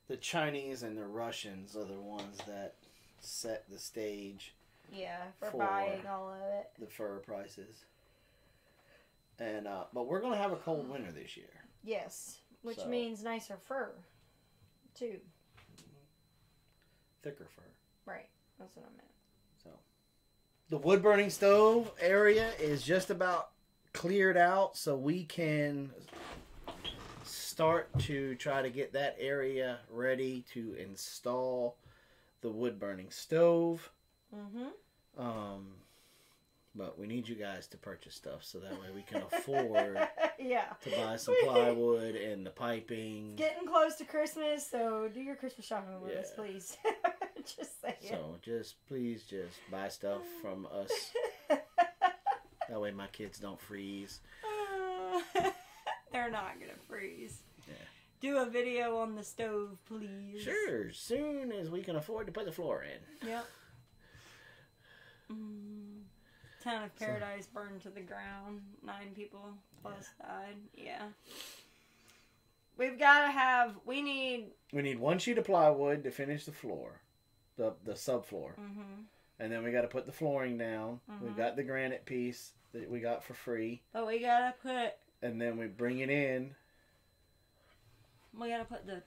The Chinese and the Russians are the ones that set the stage. Yeah, for buying all of it. The fur prices. And but we're gonna have a cold winter this year. Yes, which means nicer fur, too. Thicker fur. Right, that's what I meant. So, the wood burning stove area is just about cleared out, so we can start to try to get that area ready to install the wood burning stove. But we need you guys to purchase stuff so that way we can afford to buy some plywood and the piping. It's getting close to Christmas, so do your Christmas shopping with us, please. Just saying. So please buy stuff from us. That way my kids don't freeze. They're not gonna freeze. Yeah. Do a video on the stove, please. Sure, soon as we can afford to put the floor in. Yep. Town of Paradise burned to the ground. 9 people plus died. Yeah. We've got to have. We need 1 sheet of plywood to finish the floor, the subfloor, and then we got to put the flooring down. We've got the granite piece that we got for free. But we gotta put. And then we bring it in. We gotta put the.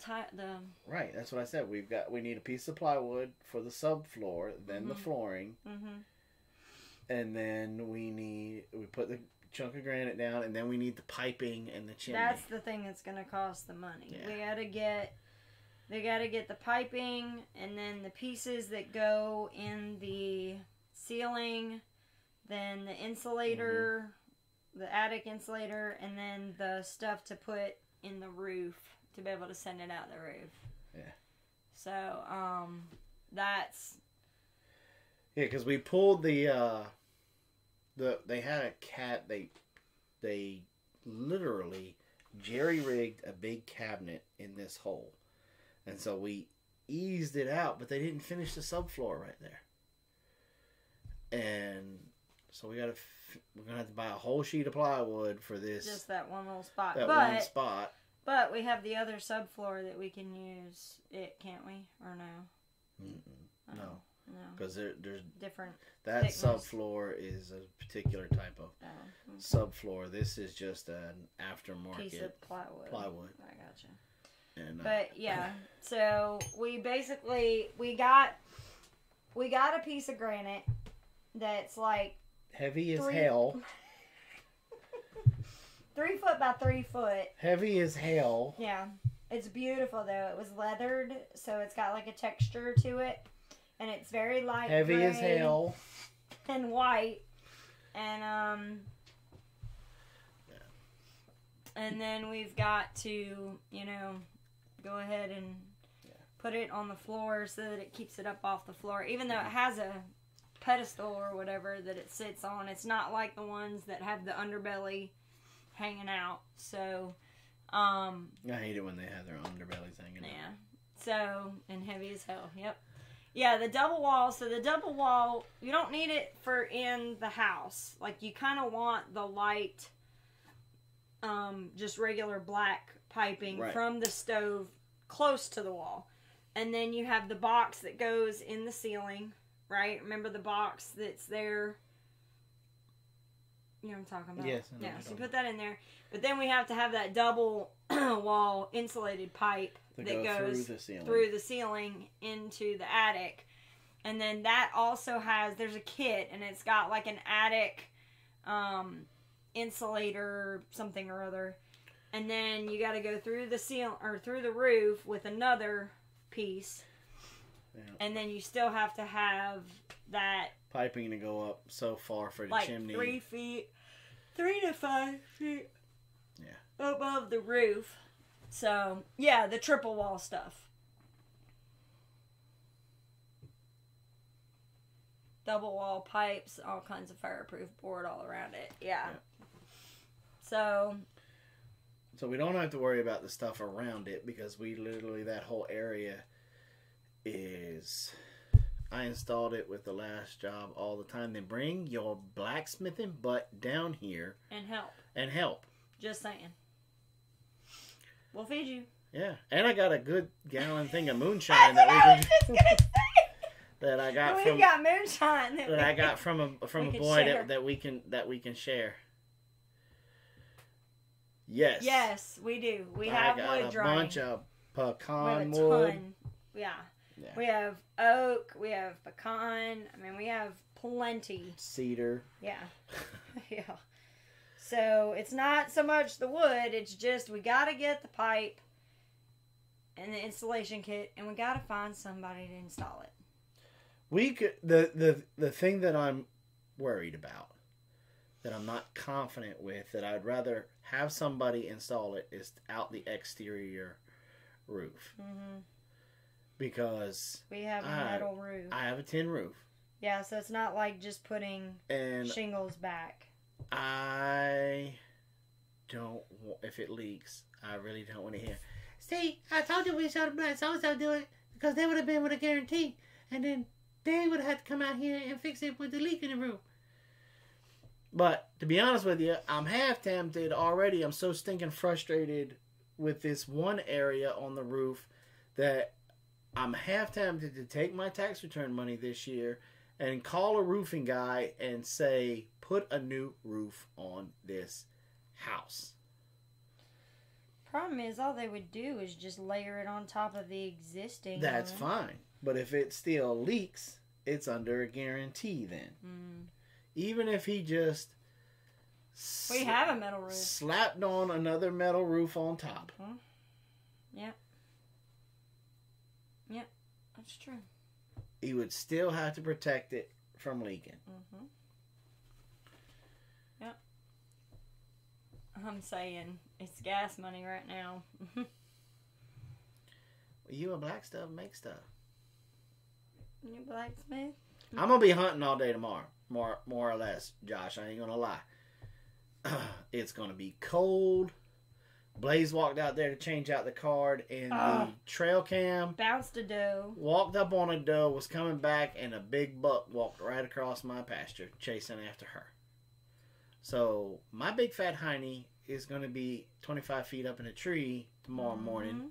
Right, that's what I said. We need a piece of plywood for the subfloor, then the flooring, and then we put the chunk of granite down, and then we need the piping and the chimney. That's the thing that's gonna cost the money. Yeah. They gotta get the piping, and then the pieces that go in the ceiling, then the insulator, the attic insulator, and then the stuff to put in the roof to be able to send it out the roof. Yeah. So, that's... Yeah, because we pulled they had a cat, they literally jerry-rigged a big cabinet in this hole. And so we eased it out, but they didn't finish the subfloor right there. And so we're going to have to buy a whole sheet of plywood for this. Just that one little spot. One spot. But we have the other subfloor that we can use it, can't we? Or no? No. No. Because there's different. That thickness. Subfloor is a particular type of subfloor. This is just an aftermarket piece of plywood. I gotcha. And, but yeah, so we basically we got a piece of granite that's like heavy as hell. 3 foot by 3 foot. Heavy as hell. Yeah. It's beautiful though. It was leathered, so it's got like a texture to it. And it's very light heavy gray as hell. And white. And and then we've got to, go ahead and put it on the floor so that it keeps it up off the floor. Even though it has a pedestal or whatever that it sits on, it's not like the ones that have the underbelly hanging out. So I hate it when they have their underbellies hanging out. Yeah. So, and heavy as hell. Yep. Yeah, the double wall. So the double wall, you don't need it for in the house. Like, you kind of want the light, just regular black piping from the stove close to the wall. And then you have the box that goes in the ceiling, right? Remember the box that's there? You know what I'm talking about? Yes. Yeah, so you put that in there. But then we have to have that double wall insulated pipe that goes through the ceiling into the attic. And then that also there's a kit, and it's got like an attic insulator something or other. And then you got to go through the ceiling or through the roof with another piece. Yeah. And then you still have to have that piping to go up so far for the chimney. 3 feet, 3 to 5 feet. Yeah. Above the roof. So, yeah, the triple wall stuff. Double wall pipes, all kinds of fireproof board all around it. Yeah. So we don't have to worry about the stuff around it because we literally, that whole area is... I installed it with the last job all the time. Then bring your blacksmithing butt down here. And help. Just saying. We'll feed you. Yeah. And I got a good gallon thing of moonshine that I got We've got moonshine that I got from a boy that we can share. Yes. Yes, we do. We have wood drying. A bunch of pecan wood. Ton. Yeah. We have oak, we have pecan, we have plenty. Cedar. Yeah. Yeah. So, it's not so much the wood, it's just we got to get the pipe and the installation kit, and we got to find somebody to install it. We could, the thing that I'm worried about, that I'm not confident with, that I'd rather have somebody install it, is out the exterior roof. Mm-hmm. Because we have a metal roof. I have a tin roof. Yeah, so it's not like just putting shingles back. I don't want, if it leaks, I really don't want to hear, see, I told you we should have let so-and-so do it because they would have been with a guarantee. And then they would have had to come out here and fix it with the leak in the roof. But to be honest with you, I'm half tempted already. I'm so stinking frustrated with this one area on the roof that I'm half tempted to take my tax return money this year and call a roofing guy and say, put a new roof on this house. Problem is, all they would do is just layer it on top of the existing. That's fine. But if it still leaks, it's under a guarantee then. Mm. Even if he just... We have a metal roof. Slapped on another metal roof on top. Mm-hmm. Yep. Yep, that's true. He would still have to protect it from leaking. Mm-hmm. Yep. I'm saying it's gas money right now. You a black stuff make stuff. You blacksmith? I'm gonna be hunting all day tomorrow, more or less, Josh. I ain't gonna lie. It's gonna be cold. Blaze walked out there to change out the card in the trail cam. Bounced a doe. Walked up on a doe, was coming back, and a big buck walked right across my pasture, chasing after her. So, my big fat hiney is going to be 25 feet up in a tree tomorrow morning,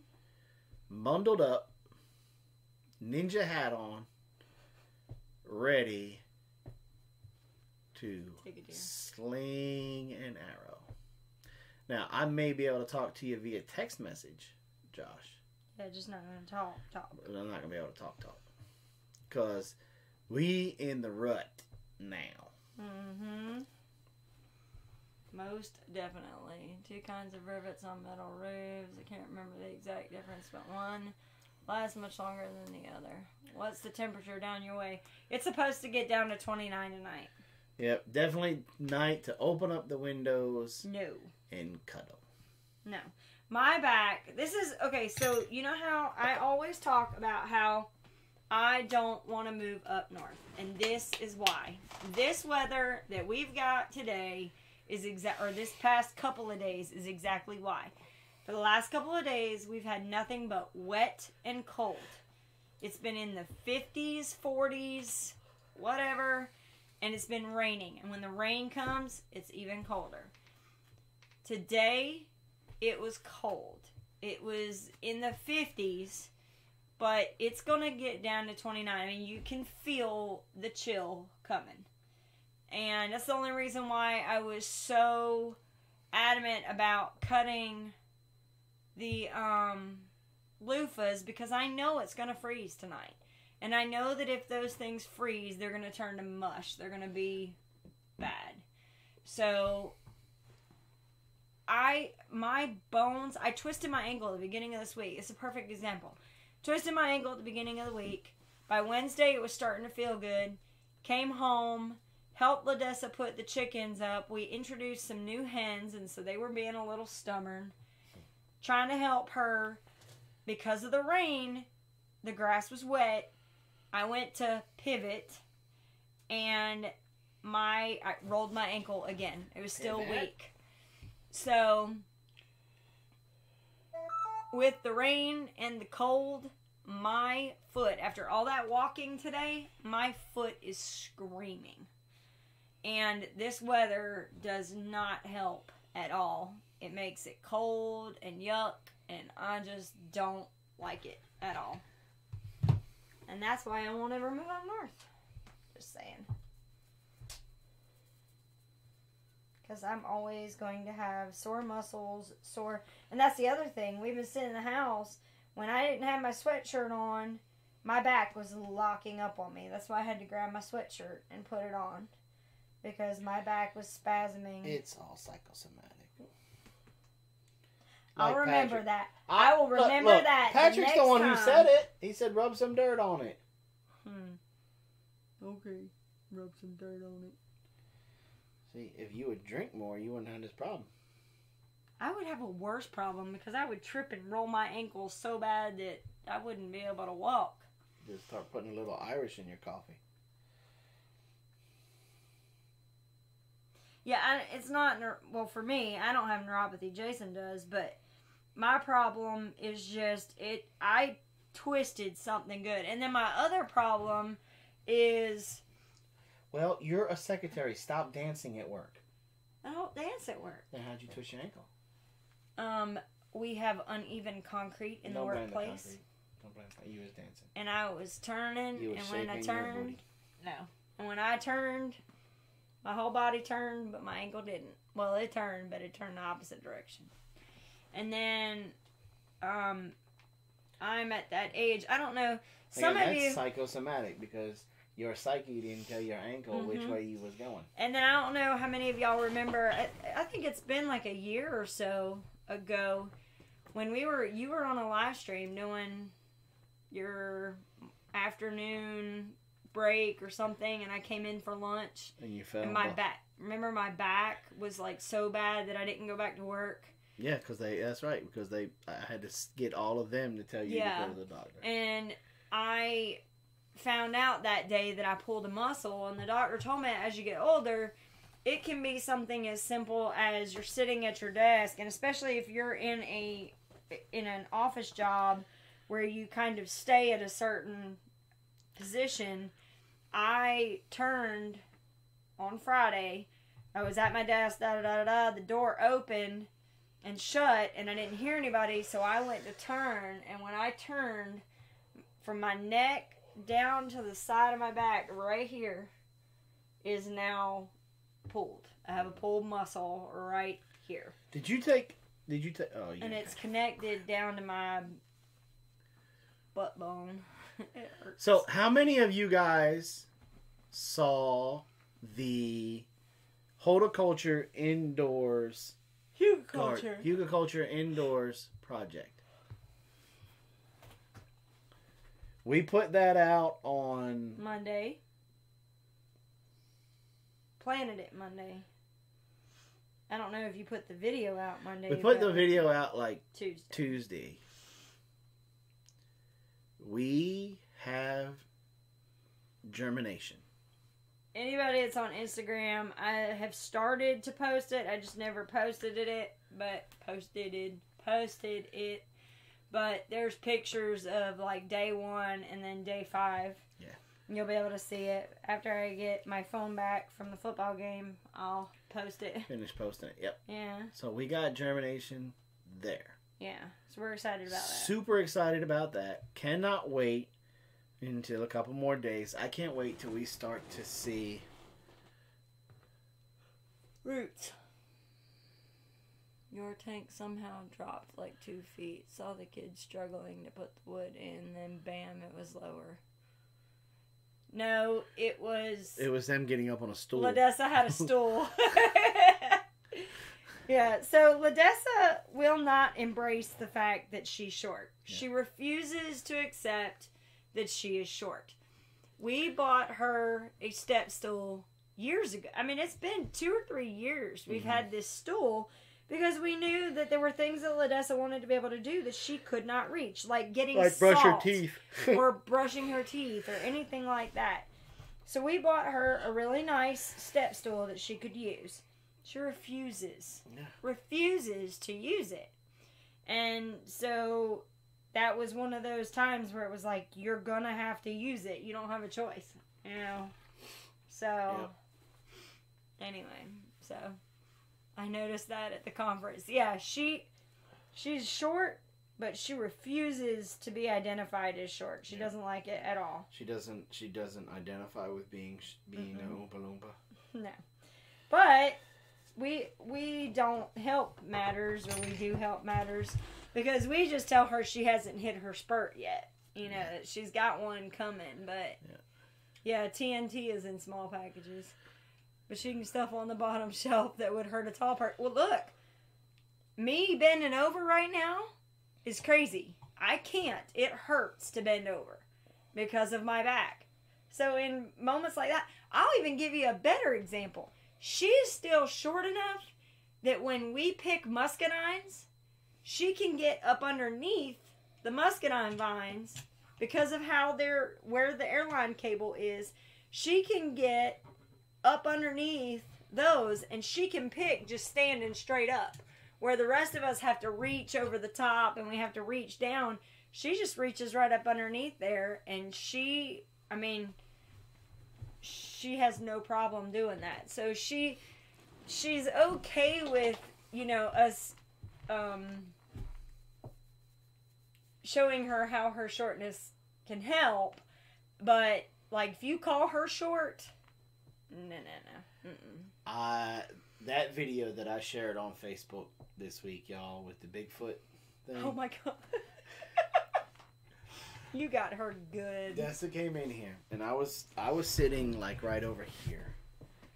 bundled up, ninja hat on, ready to sling an arrow. Now, I may be able to talk to you via text message, Josh. Yeah, just not going to talk. But I'm not going to be able to talk. Because we in the rut now. Mm-hmm. Most definitely. 2 kinds of rivets on metal roofs. I can't remember the exact difference, but one lasts much longer than the other. What's the temperature down your way? It's supposed to get down to 29 tonight. Yep, definitely night to open up the windows. No. And cuddle. No. My back, this is, okay, so you know how I always talk about how I don't want to move up north. And this is why. This weather that we've got today is this past couple of days is exactly why. For the last couple of days, we've had nothing but wet and cold. It's been in the 50s, 40s, whatever, and it's been raining. And when the rain comes, it's even colder. Today, it was cold. It was in the 50s, but it's going to get down to 29. I mean, you can feel the chill coming. And that's the only reason why I was so adamant about cutting the loofas, because I know it's going to freeze tonight. And I know that if those things freeze, they're going to turn to mush. They're going to be bad. So my bones, I twisted my ankle at the beginning of this week. It's a perfect example. Twisted my ankle at the beginning of the week. By Wednesday, it was starting to feel good. Came home, helped Ladessa put the chickens up. We introduced some new hens, and so they were being a little stubborn. Trying to help her. Because of the rain, the grass was wet. I went to pivot, and I rolled my ankle again. It was still weak. So, with the rain and the cold, my foot, after all that walking today, my foot is screaming. And this weather does not help at all. It makes it cold and yuck, and I just don't like it at all. And that's why I won't ever move up north. Just saying. Because I'm always going to have sore muscles, and that's the other thing. We've been sitting in the house. When I didn't have my sweatshirt on, my back was locking up on me. That's why I had to grab my sweatshirt and put it on. Because my back was spasming. It's all psychosomatic. I'll remember that. I will remember that. Patrick's the one who said it. He said rub some dirt on it. Okay. Rub some dirt on it. See, if you would drink more, you wouldn't have this problem. I would have a worse problem because I would trip and roll my ankles so bad that I wouldn't be able to walk. Just start putting a little Irish in your coffee. Yeah, it's not, well, for me, I don't have neuropathy. Jason does, but my problem is just, I twisted something good. And then my other problem is... Well, you're a secretary. Stop dancing at work. I don't dance at work. Then how'd you twist your ankle? We have uneven concrete in the workplace. Don't blame the, you was dancing. And I was turning, You was and when I shaking your turned, booty. no. And when I turned, my whole body turned, but my ankle didn't. Well, it turned, but it turned the opposite direction. And then, I'm at that age. I don't know. Some of you. That's psychosomatic because your psyche didn't tell your ankle which way you was going. And then I don't know how many of y'all remember. I think it's been like a year or so ago when you were on a live stream doing your afternoon break or something, and I came in for lunch. And you fell. And my back. Remember, my back was like so bad that I didn't go back to work. Yeah, that's right. Because I had to get all of them to tell you to go to the doctor. And I found out that day that I pulled a muscle, and the doctor told me as you get older, it can be something as simple as you're sitting at your desk, and especially if you're in an office job where you kind of stay at a certain position. I turned on Friday. I was at my desk, the door opened and shut, and I didn't hear anybody, so I went to turn, and when I turned, from my neck down to the side of my back, right here, is now pulled. I have a pulled muscle right here. Did you take? Oh, yeah. And it's connected down to my butt bone. It hurts. So, how many of you guys saw the Horticulture Indoors Hugiculture Indoors project? We put that out on Monday. Planted it Monday. I don't know if you put the video out Monday. We put the video out like Tuesday. We have germination. Anybody that's on Instagram, I have started to post it. I just never posted it. But there's pictures of like day 1 and then day 5. Yeah. And you'll be able to see it. After I get my phone back from the football game, I'll post it. Finish posting it. Yep. Yeah. So we got germination there. Yeah. So we're excited about that. Super excited about that. Cannot wait until a couple more days. I can't wait till we start to see roots. Your tank somehow dropped like 2 feet. Saw the kids struggling to put the wood in, then bam, it was lower. No, it was... It was them getting up on a stool. Ladessa had a stool. Yeah, so Ladessa will not embrace the fact that she's short. Yeah. She refuses to accept that she is short. We bought her a step stool years ago. I mean, it's been 2 or 3 years we've had this stool because we knew that there were things that Ladessa wanted to be able to do that she could not reach, like getting salt, brush her teeth, or brushing her teeth, or anything like that. So we bought her a really nice step stool that she could use. She refuses to use it, and so that was one of those times where it was like, you're gonna have to use it. You don't have a choice, you know. So anyway, so I noticed that at the conference. Yeah, she's short, but she refuses to be identified as short. She doesn't like it at all. She doesn't identify with being a Oompa Loompa. No, but we don't help matters, or we do help matters, because we just tell her she hasn't hit her spurt yet. You know, that she's got one coming, but yeah, TNT is in small packages. But she can stuff on the bottom shelf that would hurt a tall person. Well, look, me bending over right now is crazy. I can't. It hurts to bend over because of my back. So in moments like that, I'll even give you a better example. She's still short enough that when we pick muscadines, she can get up underneath the muscadine vines because of how where the airline cable is, she can get up underneath those and she can pick just standing straight up. Where the rest of us have to reach over the top and we have to reach down. She just reaches right up underneath there, and she has no problem doing that. So she's okay with, us showing her how her shortness can help. But, like, if you call her short, no. Mm-mm. That video that I shared on Facebook this week, y'all, with the Bigfoot thing. Oh, my God. You got her good. Dessa came in here, and I was sitting like right over here,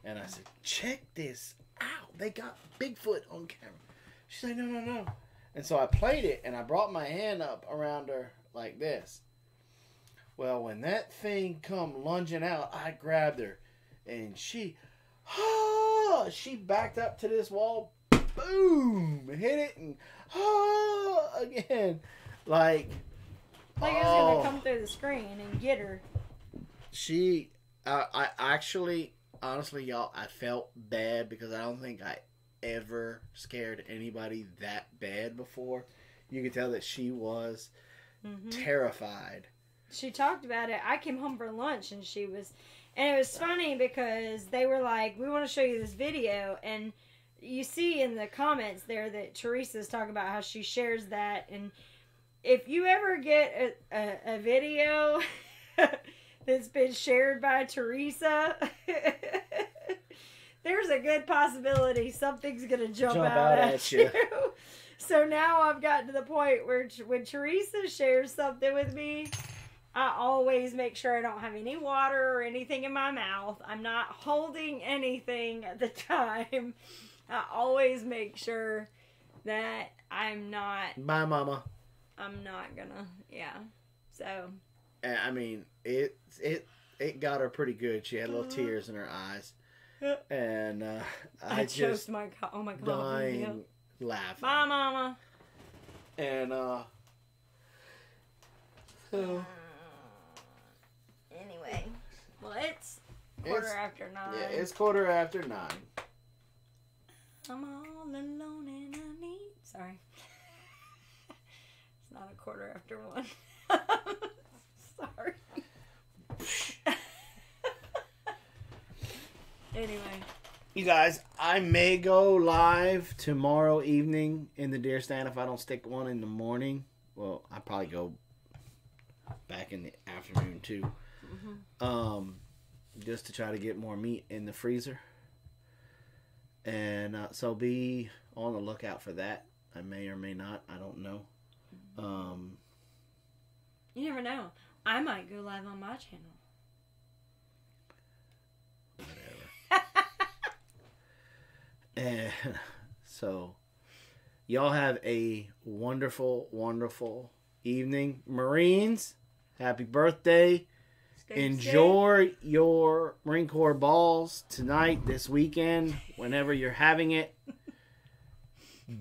and I said, "Check this out! They got Bigfoot on camera." She's like, "No." And so I played it, and I brought my hand up around her like this. Well, when that thing come lunging out, I grabbed her, and she backed up to this wall, boom, hit it, and again, like. Like it was going to come through the screen and get her. I actually, honestly, y'all, I felt bad because I don't think I ever scared anybody that bad before. You could tell that she was terrified. She talked about it. I came home for lunch and it was funny because they were like, "We want to show you this video," and you see in the comments there that Teresa's talking about how she shares that. And if you ever get a video that's been shared by Teresa, there's a good possibility something's going to jump out at you. So now I've gotten to the point where when Teresa shares something with me, I always make sure I don't have any water or anything in my mouth. I'm not holding anything at the time. I always make sure that I'm not... Bye, Mama. I'm not gonna, So. I mean, it got her pretty good. She had little tears in her eyes, and I just my God, dying laughing. Bye, Mama. And anyway, well, it's 9:15. Yeah, it's 9:15. I'm all alone and I need. Sorry. Not 1:15. Sorry. Anyway. You guys, I may go live tomorrow evening in the deer stand if I don't stick one in the morning. Well, I'll probably go back in the afternoon too. Just to try to get more meat in the freezer. And so be on the lookout for that. I may or may not. I don't know. You never know. I might go live on my channel. Whatever. And so, y'all have a wonderful, wonderful evening. Marines, happy birthday. Enjoy your Marine Corps balls tonight, this weekend, whenever you're having it.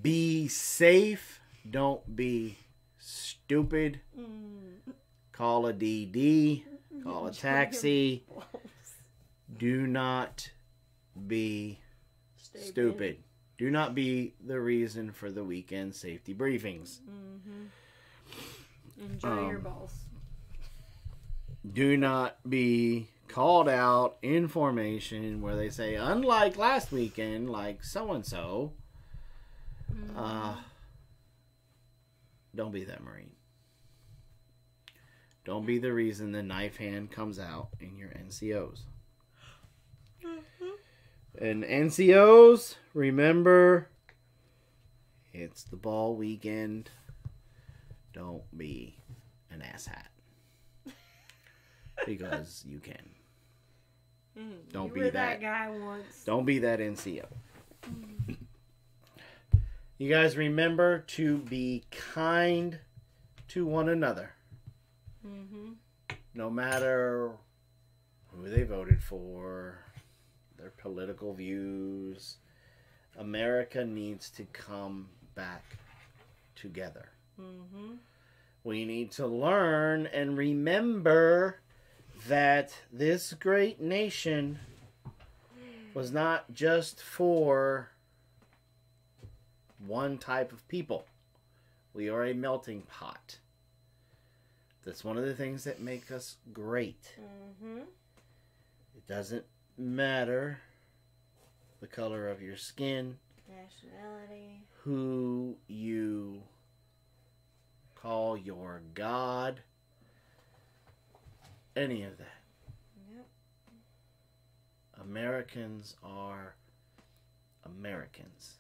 Be safe. Don't be stupid. Call a DD. Call a taxi. Do not be stupid. Do not be the reason for the weekend safety briefings. Enjoy your balls. Do not be called out in formation where they say, unlike last weekend, like so-and-so. Don't be that Marine. Don't be the reason the knife hand comes out in your NCOs. And NCOs, remember, it's the ball weekend. Don't be an asshat. Because you can. Don't be that guy once. Don't be that NCO. You guys remember to be kind to one another. No matter who they voted for, their political views. America needs to come back together. We need to learn and remember that this great nation was not just for one type of people. We are a melting pot. That's one of the things that make us great. Mm-hmm. It doesn't matter the color of your skin, nationality, who you call your God, any of that. Yep. Americans are Americans.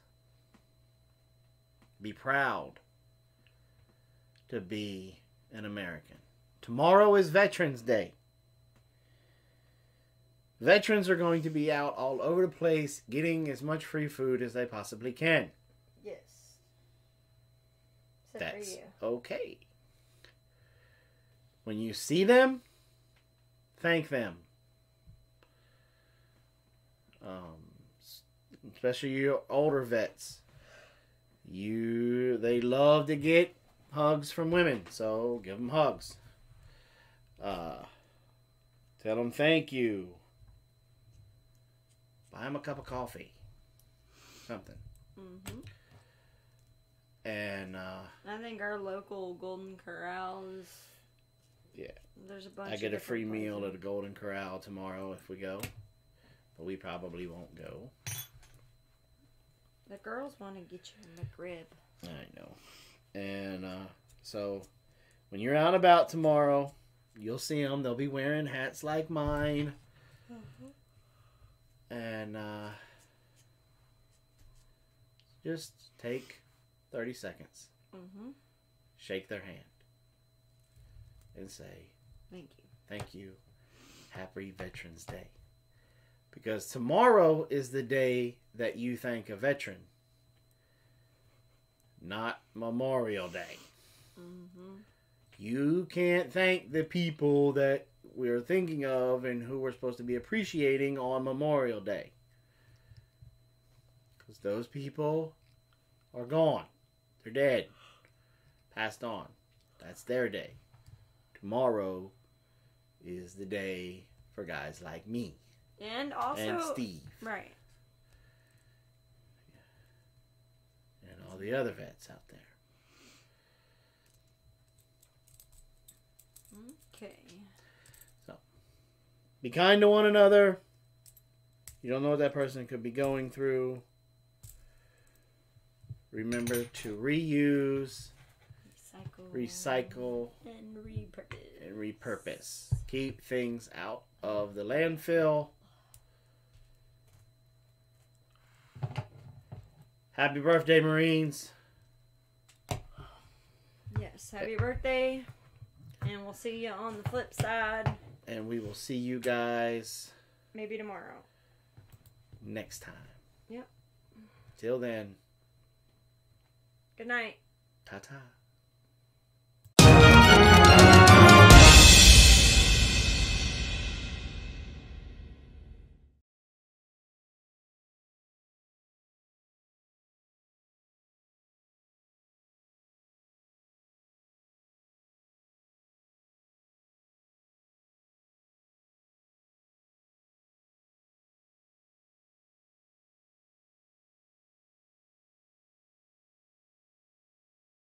Be proud to be an American. Tomorrow is Veterans Day. Veterans are going to be out all over the place getting as much free food as they possibly can. Yes. Except That's for you. okay. When you see them, thank them. Especially your older vets. They love to get hugs from women, so give them hugs. Tell them thank you. Buy them a cup of coffee. Something. Mm-hmm. And I think our local Golden Corrals. Yeah. There's a bunch. I get a of free different meal places. at the Golden Corral tomorrow if we go. But we probably won't go. The girls want to get you a McRib. I know. And so when you're out and about tomorrow, you'll see them. They'll be wearing hats like mine. Mm-hmm. And just take 30 seconds. Mm-hmm. Shake their hand. And say, Thank you. thank you. Happy Veterans Day. Because tomorrow is the day that you thank a veteran. Not Memorial Day. Mm-hmm. You can't thank the people that we're thinking of and who we're supposed to be appreciating on Memorial Day. Because those people are gone. They're dead. Passed on. That's their day. Tomorrow is the day for guys like me. And also. And Steve. Right. And all the other vets out there. Okay. So, be kind to one another. You don't know what that person could be going through. Remember to reuse, recycle, and repurpose. and repurpose. Keep things out of the landfill. Happy birthday, Marines. Yes, happy birthday. And we'll see you on the flip side. And we will see you guys Maybe tomorrow. next time. Yep. Till then, Good night. ta-ta.